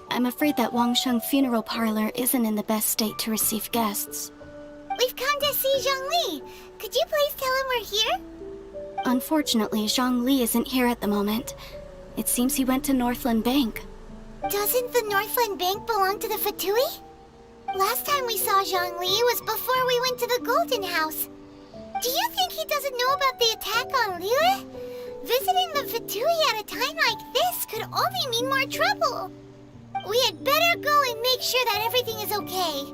I'm afraid that Wangsheng Funeral Parlor isn't in the best state to receive guests. We've come to see Zhongli. Could you please tell him we're here? Unfortunately, Zhongli isn't here at the moment. It seems he went to Northland Bank. Doesn't the Northland Bank belong to the Fatui? Last time we saw Zhongli was before we went to the Golden House. Do you think he doesn't know about the attack on Liyue? Visiting the Fatui at a time like this could only mean more trouble. We had better go and make sure that everything is okay.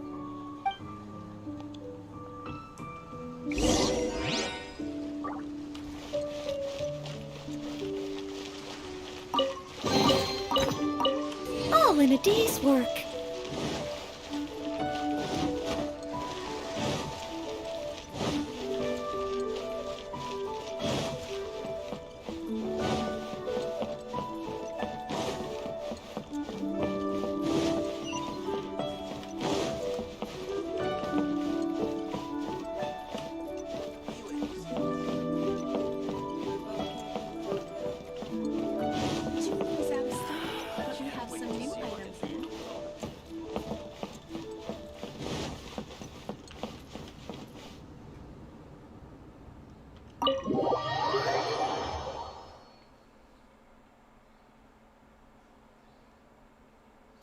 a day's work.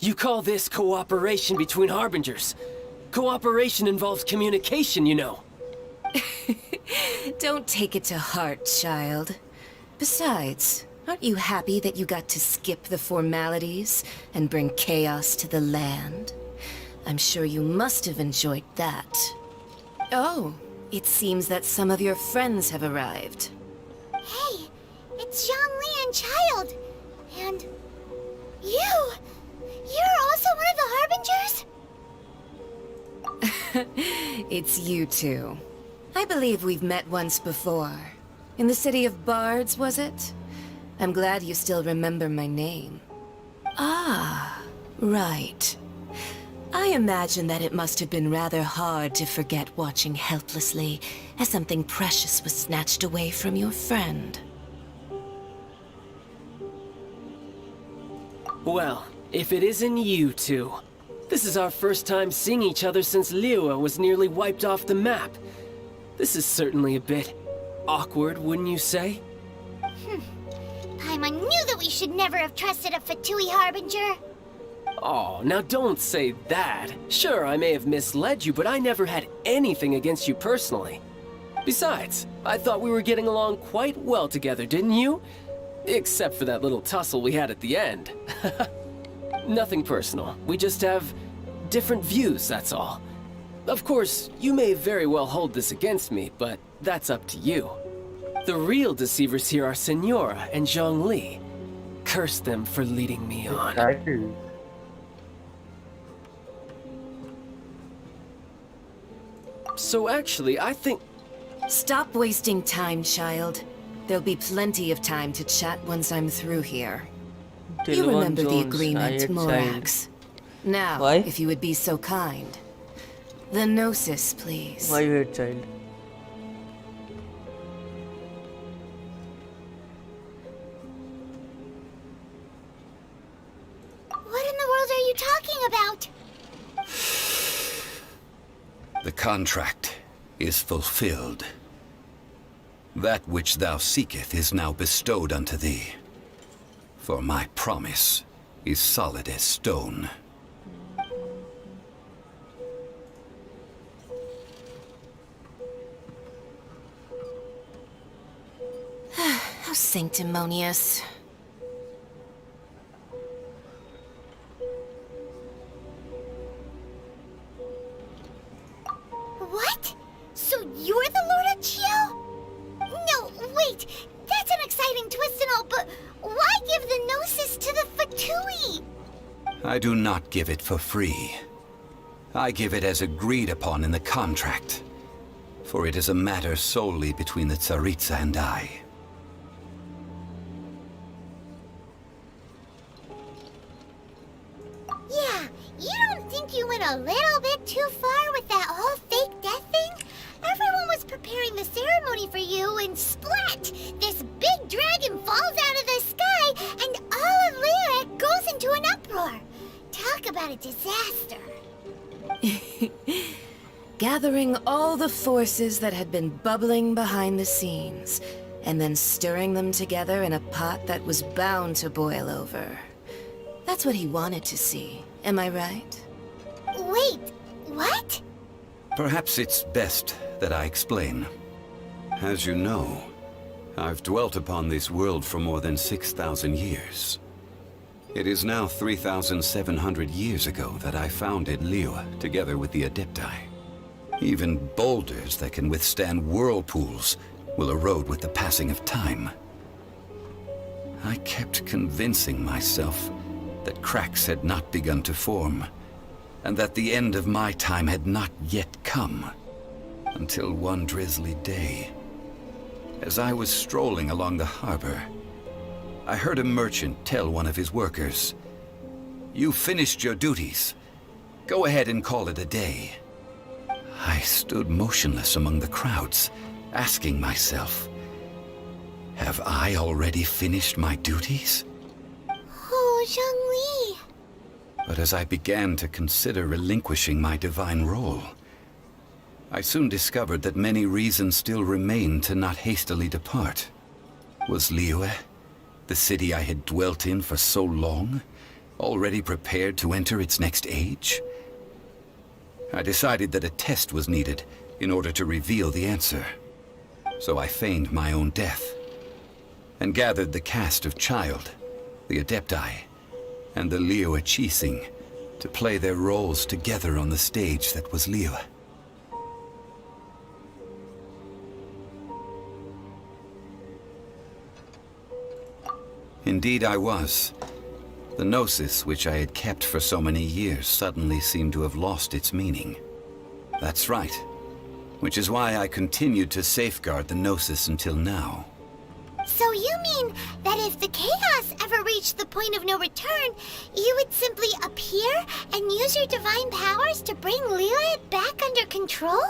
You call this cooperation between Harbingers? Cooperation involves communication, you know. Don't take it to heart, child. Besides, aren't you happy that you got to skip the formalities and bring chaos to the land? I'm sure you must have enjoyed that. Oh, it seems that some of your friends have arrived. Hey, it's Zhongli and Child. And you! You're also one of the Harbingers? It's you two. I believe we've met once before. In the city of Bards, was it? I'm glad you still remember my name. Ah, right. I imagine that it must have been rather hard to forget watching helplessly as something precious was snatched away from your friend. Well, if it isn't you two. This is our first time seeing each other since Liyue was nearly wiped off the map. This is certainly a bit awkward, wouldn't you say? Paimon knew that we should never have trusted a Fatui Harbinger. Oh, now don't say that. Sure, I may have misled you, but I never had anything against you personally. Besides, I thought we were getting along quite well together, didn't you? Except for that little tussle we had at the end. Nothing personal. We just have different views, that's all. Of course, you may very well hold this against me, but that's up to you. The real deceivers here are Senora and Zhongli. Curse them for leading me on. So actually, I think... Stop wasting time, child. There'll be plenty of time to chat once I'm through here. You remember the agreement, Morax. Now, Why? if you would be so kind. The Gnosis, please. Why you hate child? What in the world are you talking about? The contract is fulfilled. That which thou seeketh is now bestowed unto thee. For my promise is solid as stone. How sanctimonious. What? So you're the Lord of Chio? No, wait. That's an exciting twist and all, but why give the Gnosis to the Fatui? I do not give it for free. I give it as agreed upon in the contract. For it is a matter solely between the Tsaritsa and I. Yeah, you don't think you went a little bit too far with that whole fake death thing? Everyone was preparing the ceremony for you, and splat! This big dragon falls out of the sky, and all of Lyric goes into an uproar. Talk about a disaster. Gathering all the forces that had been bubbling behind the scenes, and then stirring them together in a pot that was bound to boil over. That's what he wanted to see, am I right? Wait, what? Perhaps it's best that I explain. As you know, I've dwelt upon this world for more than 6,000 years. It is now 3,700 years ago that I founded Liyue together with the Adepti. Even boulders that can withstand whirlpools will erode with the passing of time. I kept convincing myself that cracks had not begun to form, and that the end of my time had not yet come. Until one drizzly day, as I was strolling along the harbor, I heard a merchant tell one of his workers, "You've finished your duties. Go ahead and call it a day." I stood motionless among the crowds, asking myself, have I already finished my duties? Oh, Zhongli. But as I began to consider relinquishing my divine role, I soon discovered that many reasons still remained to not hastily depart. Was Liyue, the city I had dwelt in for so long, already prepared to enter its next age? I decided that a test was needed in order to reveal the answer. So I feigned my own death, and gathered the cast of Child, the Adepti, and the Liyue Qixing to play their roles together on the stage that was Liyue. Indeed I was. The gnosis, which I had kept for so many years, suddenly seemed to have lost its meaning. That's right. Which is why I continued to safeguard the gnosis until now. So you mean that if the chaos ever reached the point of no return, you would simply appear and use your divine powers to bring Liyue back under control?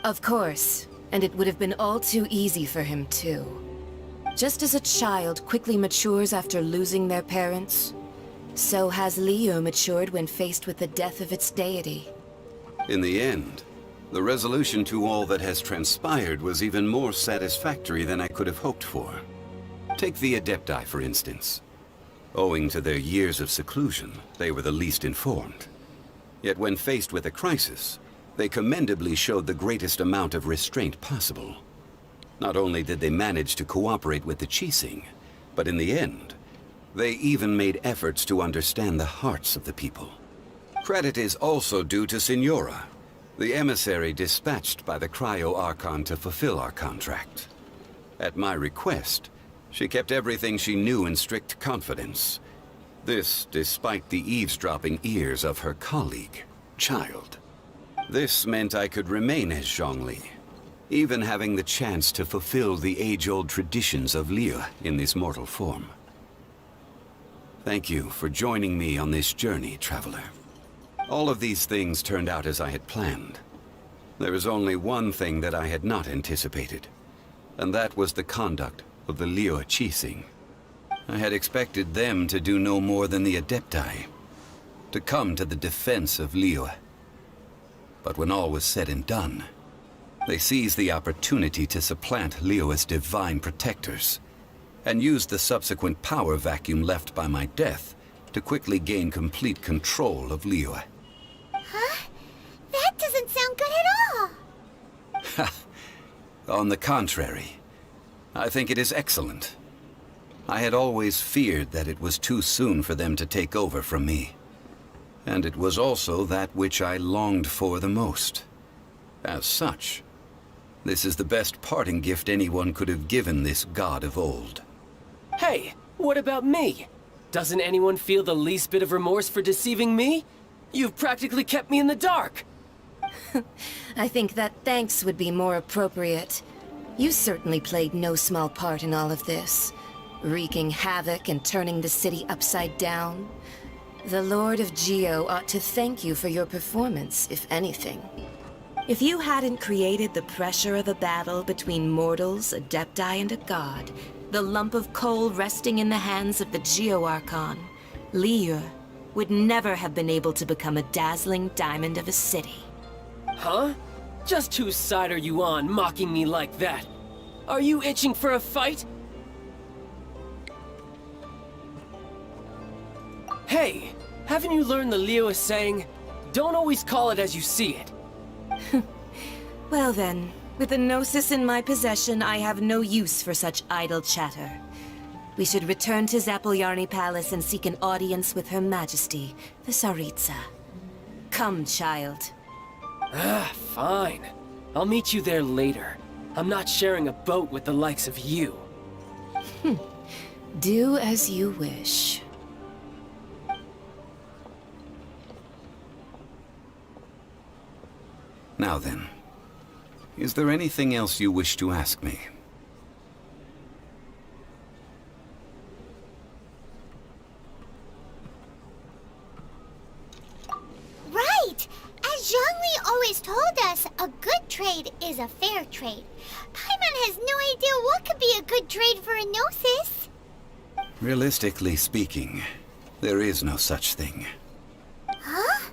Of course, and it would have been all too easy for him too. Just as a child quickly matures after losing their parents, so has Liyue matured when faced with the death of its deity. In the end, the resolution to all that has transpired was even more satisfactory than I could have hoped for. Take the Adepti, for instance. Owing to their years of seclusion, they were the least informed. Yet when faced with a crisis, they commendably showed the greatest amount of restraint possible. Not only did they manage to cooperate with the Qixing, but in the end, they even made efforts to understand the hearts of the people. Credit is also due to Signora, the emissary dispatched by the Cryo-Archon to fulfill our contract. At my request, she kept everything she knew in strict confidence. This despite the eavesdropping ears of her colleague, Child. This meant I could remain as Zhongli, even having the chance to fulfill the age-old traditions of Liyue in this mortal form. Thank you for joining me on this journey, Traveler. All of these things turned out as I had planned. There is only one thing that I had not anticipated, and that was the conduct of the Liyue Qixing. I had expected them to do no more than the Adepti, to come to the defense of Liyue. But when all was said and done, they seized the opportunity to supplant Liyue's divine protectors, and used the subsequent power vacuum left by my death to quickly gain complete control of Liyue. Huh? That doesn't sound good at all! On the contrary, I think it is excellent. I had always feared that it was too soon for them to take over from me. And it was also that which I longed for the most. As such, this is the best parting gift anyone could have given this god of old. Hey, what about me? Doesn't anyone feel the least bit of remorse for deceiving me? You've practically kept me in the dark! I think that thanks would be more appropriate. You certainly played no small part in all of this, wreaking havoc and turning the city upside down. The Lord of Geo ought to thank you for your performance, if anything. If you hadn't created the pressure of a battle between mortals, Adepti, and a god, the lump of coal resting in the hands of the Geo-Archon, Liyue would never have been able to become a dazzling diamond of a city. Huh? Just whose side are you on, mocking me like that? Are you itching for a fight? Hey, haven't you learned the Liyue saying, don't always call it as you see it? Well then, with the Gnosis in my possession, I have no use for such idle chatter. We should return to Zapoljarny Palace and seek an audience with Her Majesty, the Tsaritsa. Come, Child. Fine. I'll meet you there later. I'm not sharing a boat with the likes of you. Do as you wish. Now then, is there anything else you wish to ask me? Right! As Zhongli always told us, a good trade is a fair trade. Paimon has no idea what could be a good trade for Enosis. Realistically speaking, there is no such thing. Huh?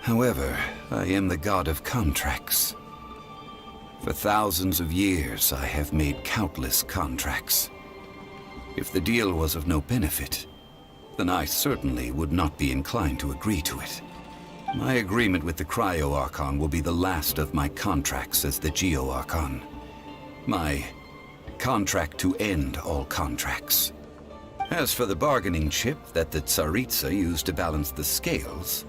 However, I am the god of contracts. For thousands of years, I have made countless contracts. If the deal was of no benefit, then I certainly would not be inclined to agree to it. My agreement with the Cryo-Archon will be the last of my contracts as the Geo-Archon. My contract to end all contracts. As for the bargaining chip that the Tsaritsa used to balance the scales,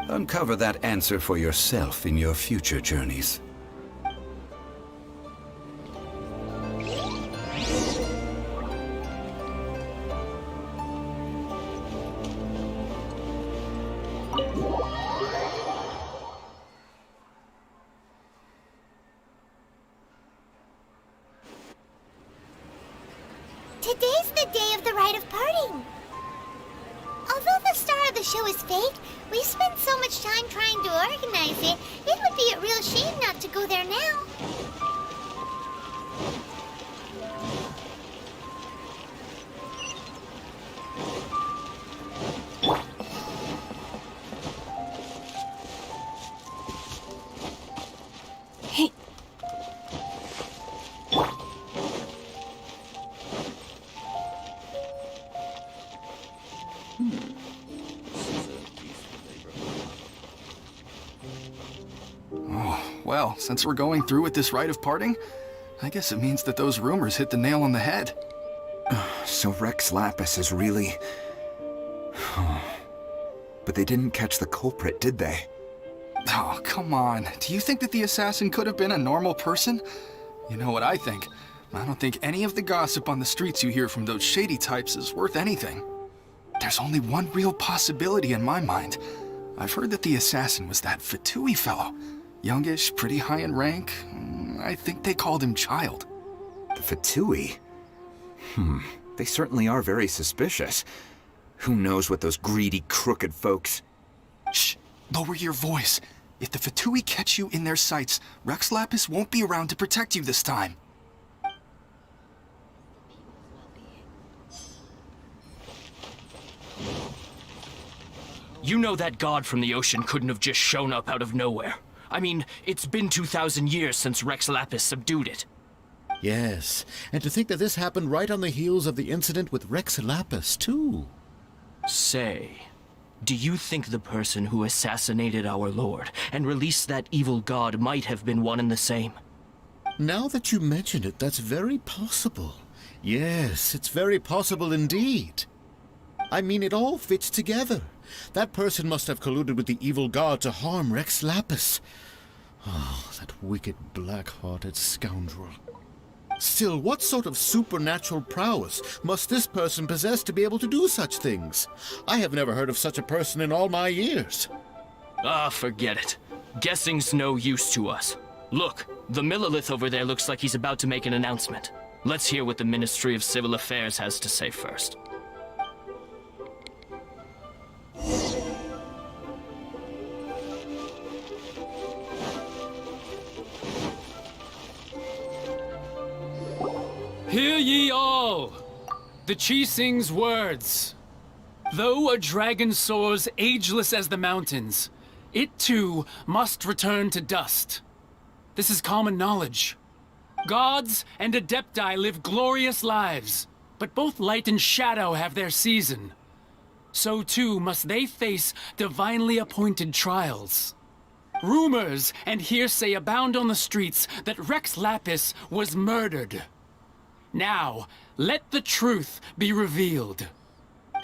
uncover that answer for yourself in your future journeys. Today's the day of the rite of parting. Although the star of the show is fake, we spent so much time trying to organize it, it would be a real shame not to go there now. Hey. Oh, well, since we're going through with this rite of parting, I guess it means that those rumors hit the nail on the head. So Rex Lapis is really... But they didn't catch the culprit, did they? Oh, come on. Do you think that the assassin could have been a normal person? You know what I think. I don't think any of the gossip on the streets you hear from those shady types is worth anything. There's only one real possibility in my mind. I've heard that the assassin was that Fatui fellow. Youngish, pretty high in rank. I think they called him Child. The Fatui? They certainly are very suspicious. Who knows what those greedy, crooked folks... Shh! Lower your voice. If the Fatui catch you in their sights, Rex Lapis won't be around to protect you this time. You know that god from the ocean couldn't have just shown up out of nowhere. I mean, it's been 2,000 years since Rex Lapis subdued it. Yes, and to think that this happened right on the heels of the incident with Rex Lapis, too. Say, do you think the person who assassinated our lord and released that evil god might have been one and the same? Now that you mention it, that's very possible. Yes, it's very possible indeed. I mean, it all fits together. That person must have colluded with the evil god to harm Rex Lapis. Oh, that wicked, black-hearted scoundrel. Still, what sort of supernatural prowess must this person possess to be able to do such things? I have never heard of such a person in all my years. Ah, forget it. Guessing's no use to us. Look, the Millilith over there looks like he's about to make an announcement. Let's hear what the Ministry of Civil Affairs has to say first. Hear ye all! The Qixing's words. Though a dragon soars ageless as the mountains, it too must return to dust. This is common knowledge. Gods and Adepti live glorious lives, but both light and shadow have their season. So too must they face divinely appointed trials. Rumors and hearsay abound on the streets that Rex Lapis was murdered. Now, let the truth be revealed.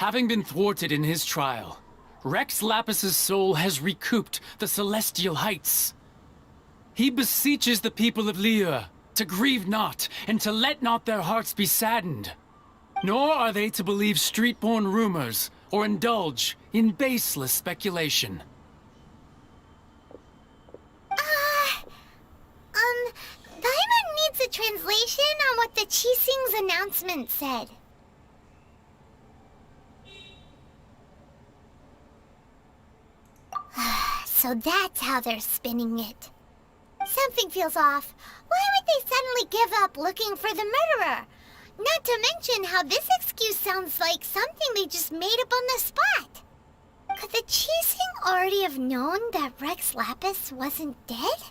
Having been thwarted in his trial, Rex Lapis's soul has recouped the celestial heights. He beseeches the people of Liyue to grieve not and to let not their hearts be saddened. Nor are they to believe street-born rumors or indulge in baseless speculation. a translation on what the Qixing's announcement said. So that's how they're spinning it. Something feels off. Why would they suddenly give up looking for the murderer? Not to mention how this excuse sounds like something they just made up on the spot. Could the Qixing already have known that Rex Lapis wasn't dead?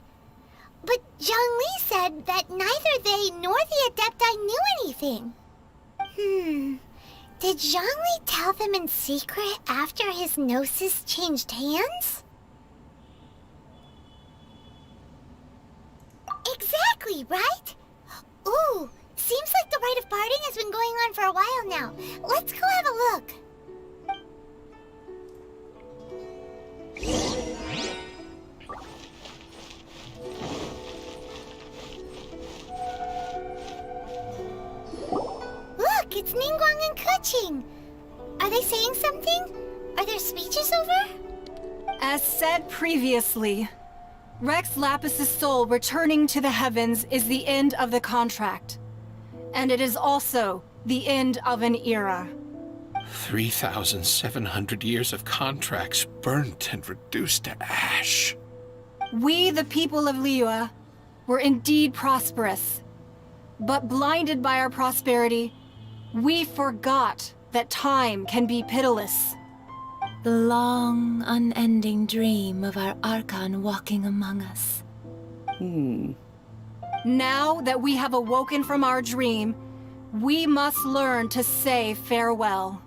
But Zhongli said that neither they nor the Adepti knew anything. Did Zhongli tell them in secret after his gnosis changed hands? Exactly, right? Ooh, seems like the rite of parting has been going on for a while now. Let's go have a look. Look, it's Ningguang and Keqing. Are they saying something? Are their speeches over? As said previously, Rex Lapis's soul returning to the heavens is the end of the contract. And it is also the end of an era. 3,700 years of contracts burnt and reduced to ash. We, the people of Liyue, were indeed prosperous. But blinded by our prosperity, we forgot that time can be pitiless. The long, unending dream of our Archon walking among us. Now that we have awoken from our dream, we must learn to say farewell.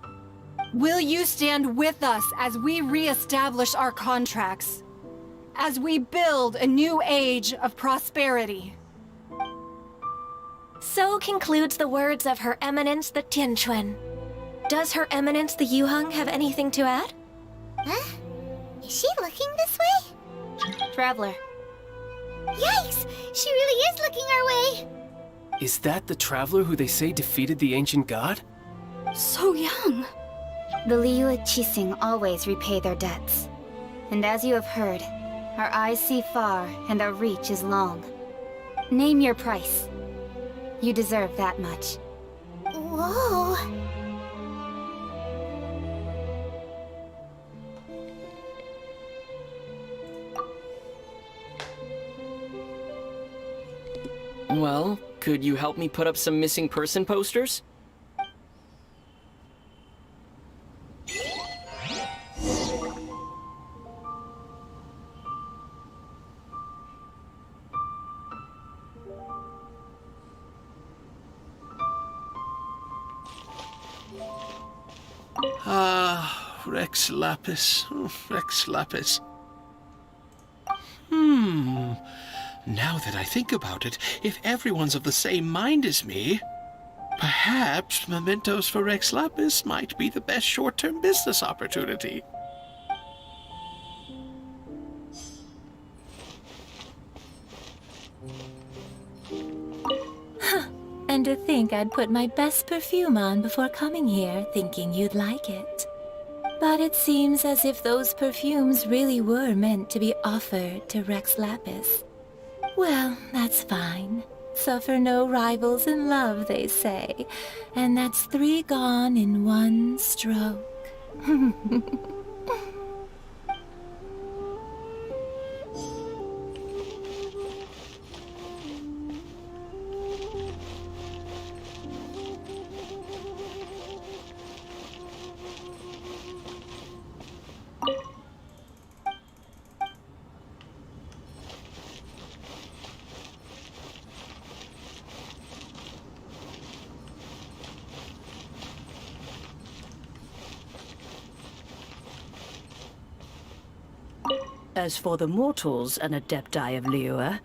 Will you stand with us as we re-establish our contracts? As we build a new age of prosperity? So concludes the words of Her Eminence the Tianquan. Does Her Eminence the Yuheng have anything to add? Huh? Is she looking this way? Traveler. Yikes! She really is looking our way! Is that the traveler who they say defeated the ancient god? So young. The Liyue Qixing always repay their debts. And as you have heard, our eyes see far and our reach is long. Name your price. You deserve that much. Whoa! Well, could you help me put up some missing person posters? Rex Lapis. Rex Lapis. Now that I think about it, if everyone's of the same mind as me, perhaps mementos for Rex Lapis might be the best short-term business opportunity. And to think I'd put my best perfume on before coming here, thinking you'd like it. But it seems as if those perfumes really were meant to be offered to Rex Lapis. Well, that's fine. Suffer no rivals in love, they say. And that's 3 gone in 1 stroke. As for the mortals and Adepti of Liyue,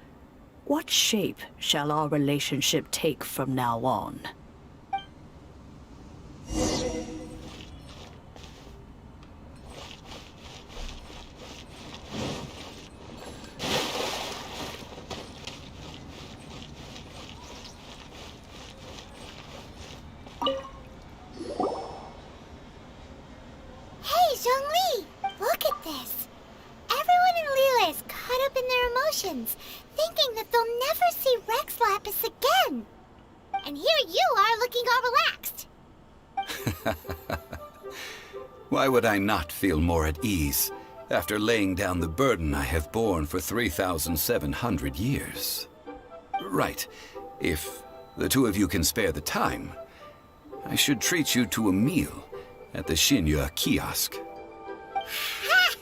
what shape shall our relationship take from now on? Hey, Zhongli! Look at this! Everyone in Liyue is caught up in their emotions, thinking that they'll never see Rex Lapis again. looking all relaxed. Why would I not feel more at ease after laying down the burden I have borne for 3,700 years? Right. If the two of you can spare the time, I should treat you to a meal at the Shinya kiosk. Ha!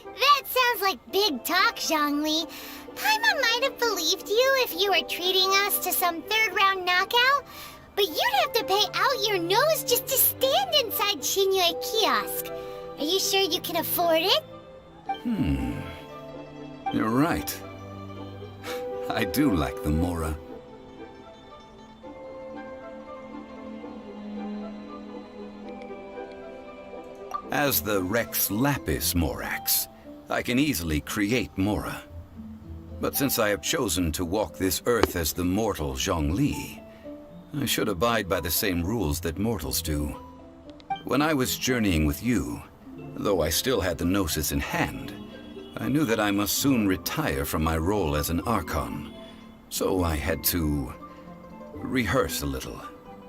That sounds like big talk, Zhongli. Paimon might have believed you if you were treating us to some third-round knockout, but you'd have to pay out your nose just to stand inside Shinya kiosk. Are you sure you can afford it? You're right. I do like the Mora. As the Rex Lapis Morax, I can easily create Mora. But since I have chosen to walk this earth as the mortal Zhongli, I should abide by the same rules that mortals do. When I was journeying with you, though I still had the Gnosis in hand, I knew that I must soon retire from my role as an Archon, so I had to rehearse a little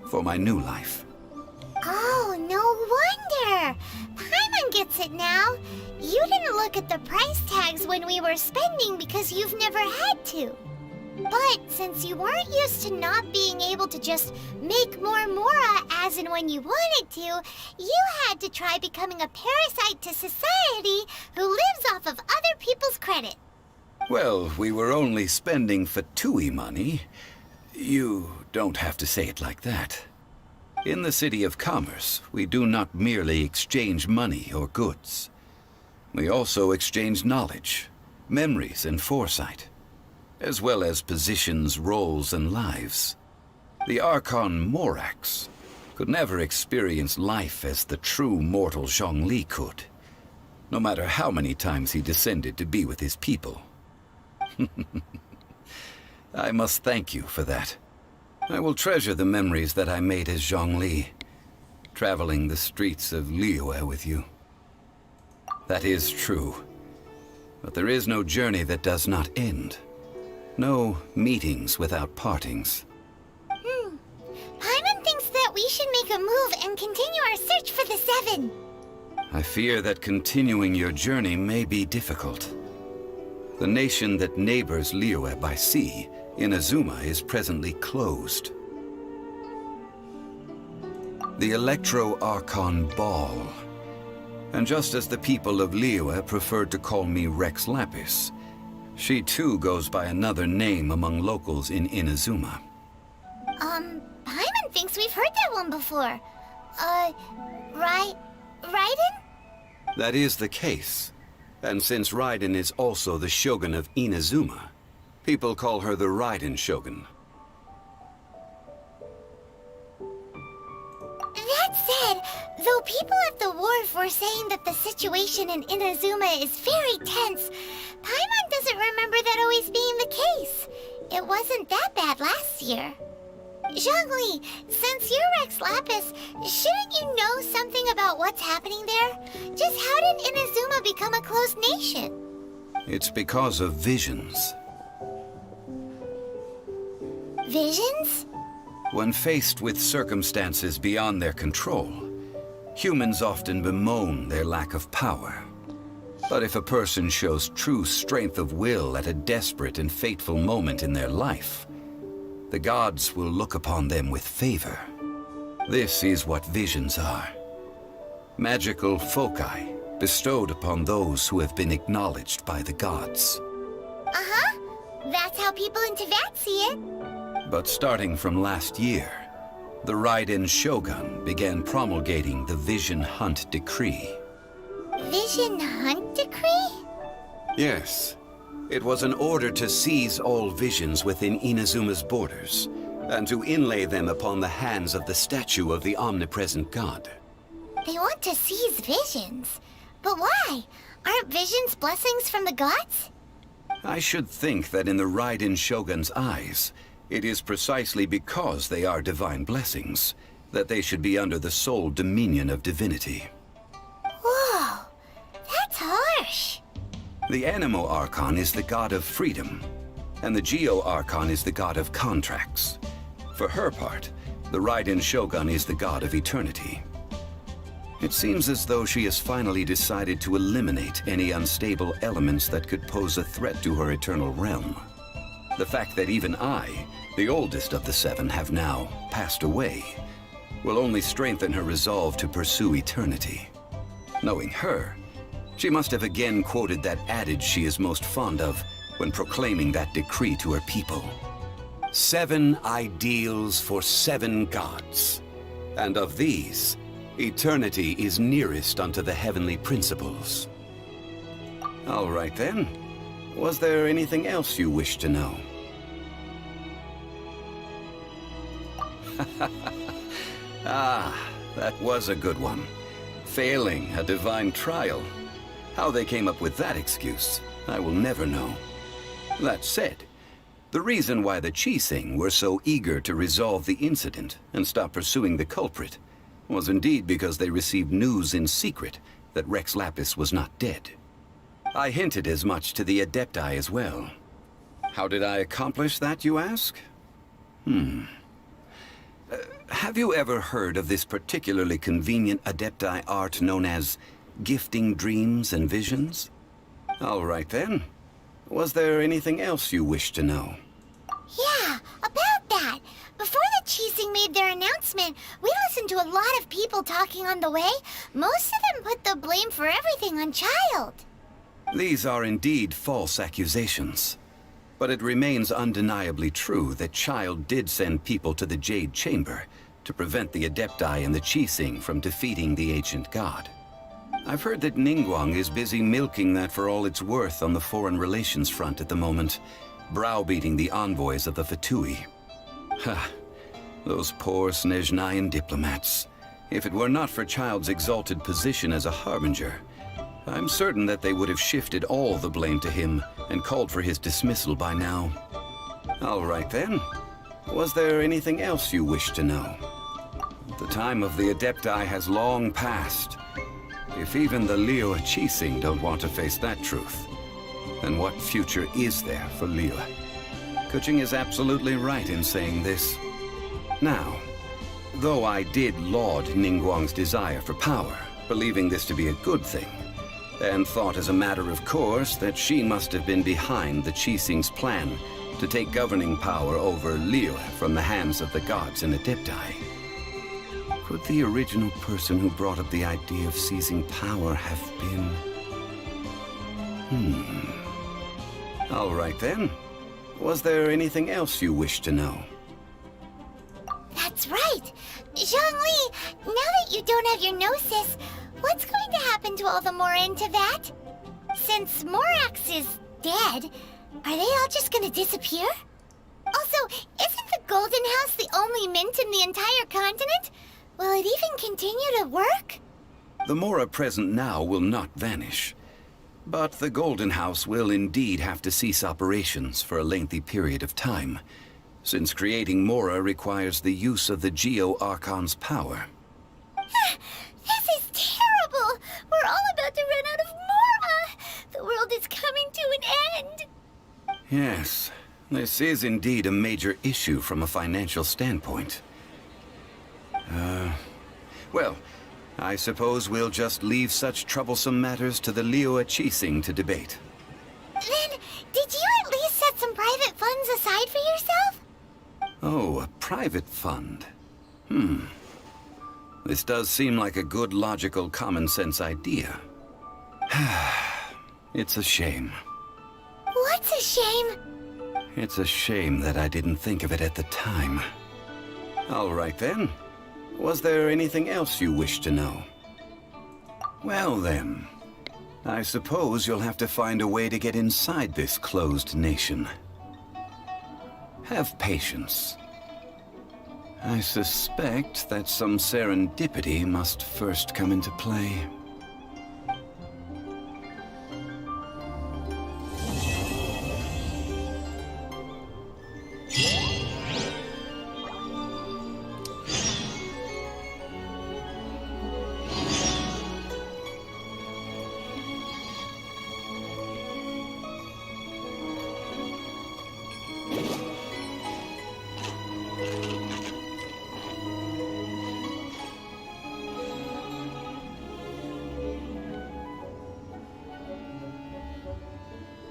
for my new life. Oh, no wonder! Paimon gets it now. You didn't look at the price tags when we were spending because you've never had to. But since you weren't used to not being able to just make more Mora as and when you wanted to, you had to try becoming a parasite to society who lives off of other people's credit. Well, we were only spending Fatui money. You don't have to say it like that. In the City of Commerce, we do not merely exchange money or goods. We also exchange knowledge, memories, and foresight, as well as positions, roles, and lives. The Archon Morax could never experience life as the true mortal Zhongli could, no matter how many times he descended to be with his people. I must thank you for that. I will treasure the memories that I made as Zhongli, traveling the streets of Liyue with you. That is true, but there is no journey that does not end. No meetings without partings. Paimon thinks that we should make a move and continue our search for the Seven. I fear that continuing your journey may be difficult. The nation that neighbors Liyue by sea, Inazuma, is presently closed. The Electro-Archon Ball. And just as the people of Liyue preferred to call me Rex Lapis, she too goes by another name among locals in Inazuma. Paimon thinks we've heard that one before. Raiden? That is the case. And since Raiden is also the Shogun of Inazuma, people call her the Raiden Shogun. That said, though people at the wharf were saying that the situation in Inazuma is very tense, Paimon doesn't remember that always being the case. It wasn't that bad last year. Zhongli, since you're Rex Lapis, shouldn't you know something about what's happening there? Just how did Inazuma become a closed nation? It's because of visions. Visions? When faced with circumstances beyond their control, humans often bemoan their lack of power. But if a person shows true strength of will at a desperate and fateful moment in their life, the gods will look upon them with favor. This is what visions are. Magical foci bestowed upon those who have been acknowledged by the gods. Uh-huh. That's how people in Teyvat see it. But starting from last year, the Raiden Shogun began promulgating the Vision Hunt Decree. Vision Hunt Decree? Yes. It was an order to seize all visions within Inazuma's borders, and to inlay them upon the hands of the statue of the omnipresent god. They want to seize visions. But why? Aren't visions blessings from the gods? I should think that in the Raiden Shogun's eyes, it is precisely because they are divine blessings that they should be under the sole dominion of divinity. Whoa, that's harsh. The Animo Archon is the god of freedom, and the Geo Archon is the god of contracts. For her part, The Raiden Shogun is the god of eternity. It seems as though she has finally decided to eliminate any unstable elements that could pose a threat to her eternal realm. The fact that even I, the oldest of the seven, have now passed away will only strengthen her resolve to pursue eternity. Knowing her, she must have again quoted that adage she is most fond of when proclaiming that decree to her people. 7 ideals for 7 gods, and of these, eternity is nearest unto the heavenly principles. All right then. Was there anything else you wish to know? Ah, that was a good one. Failing a divine trial. How they came up with that excuse, I will never know. That said, the reason why the Qixing were so eager to resolve the incident and stop pursuing the culprit was indeed because they received news in secret that Rex Lapis was not dead. I hinted as much to the Adepti as well. How did I accomplish that, you ask? Have you ever heard of this particularly convenient Adepti art known as gifting dreams and visions? All right then. Was there anything else you wish to know? Yeah, about that. Before the Qixing made their announcement, we listened to a lot of people talking on the way. Most of them put the blame for everything on Child. These are indeed false accusations. But it remains undeniably true that Child did send people to the Jade Chamber to prevent the Adepti and the Qixing from defeating the ancient god. I've heard that Ningguang is busy milking that for all it's worth on the foreign relations front at the moment, browbeating the envoys of the Fatui. Ha! Those poor Snezhnayan diplomats. If it were not for Child's exalted position as a harbinger, I'm certain that they would have shifted all the blame to him and called for his dismissal by now. All right then. Was there anything else you wish to know? The time of the Adepti has long passed. If even the Liyue Qixing don't want to face that truth, then what future is there for Liyue? Kuching is absolutely right in saying this. Now, though I did laud Ningguang's desire for power, believing this to be a good thing, and thought as a matter of course that she must have been behind the Qixing's plan to take governing power over Liyue from the hands of the gods and Adepti. Could the original person who brought up the idea of seizing power have been... All right then. Was there anything else you wish to know? That's right. Zhongli, now that you don't have your gnosis, what's going to happen to all the Mora in Teyvat? Since Morax is dead, are they all just gonna disappear? Also, isn't the Golden House the only mint in the entire continent? Will it even continue to work? The Mora present now will not vanish. But the Golden House will indeed have to cease operations for a lengthy period of time, since creating Mora requires the use of the Geo-Archon's power. This is terrible! We're all about to run out of Mora! The world is coming to an end! Yes, this is indeed a major issue from a financial standpoint. Well, I suppose we'll just leave such troublesome matters to the Liyue Qixing to debate. Then, did you at least set some private funds aside for yourself? Oh, a private fund. This does seem like a good, logical, common-sense idea. It's a shame. What's a shame? It's a shame that I didn't think of it at the time. All right then. Was there anything else you wish to know? Well then, I suppose you'll have to find a way to get inside this closed nation. Have patience. I suspect that some serendipity must first come into play.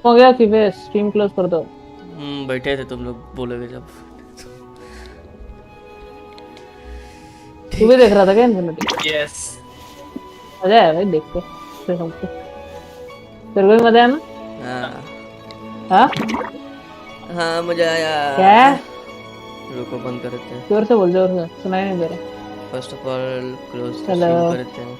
हो गया कि वे stream close कर दो। बैठे थे तुम लोग बोलोगे जब। तू भी देख रहा था क्या इन्फिनिटी? यस। मजा आया भाई देख के। तेरे को भी मजा आया ना? हाँ हाँ हाँ मजा आया। क्या? रुको बंद करते हैं। जोर से बोल, जोर से सुनाई नहीं दे रहा। First of all close hello. Stream करते हैं।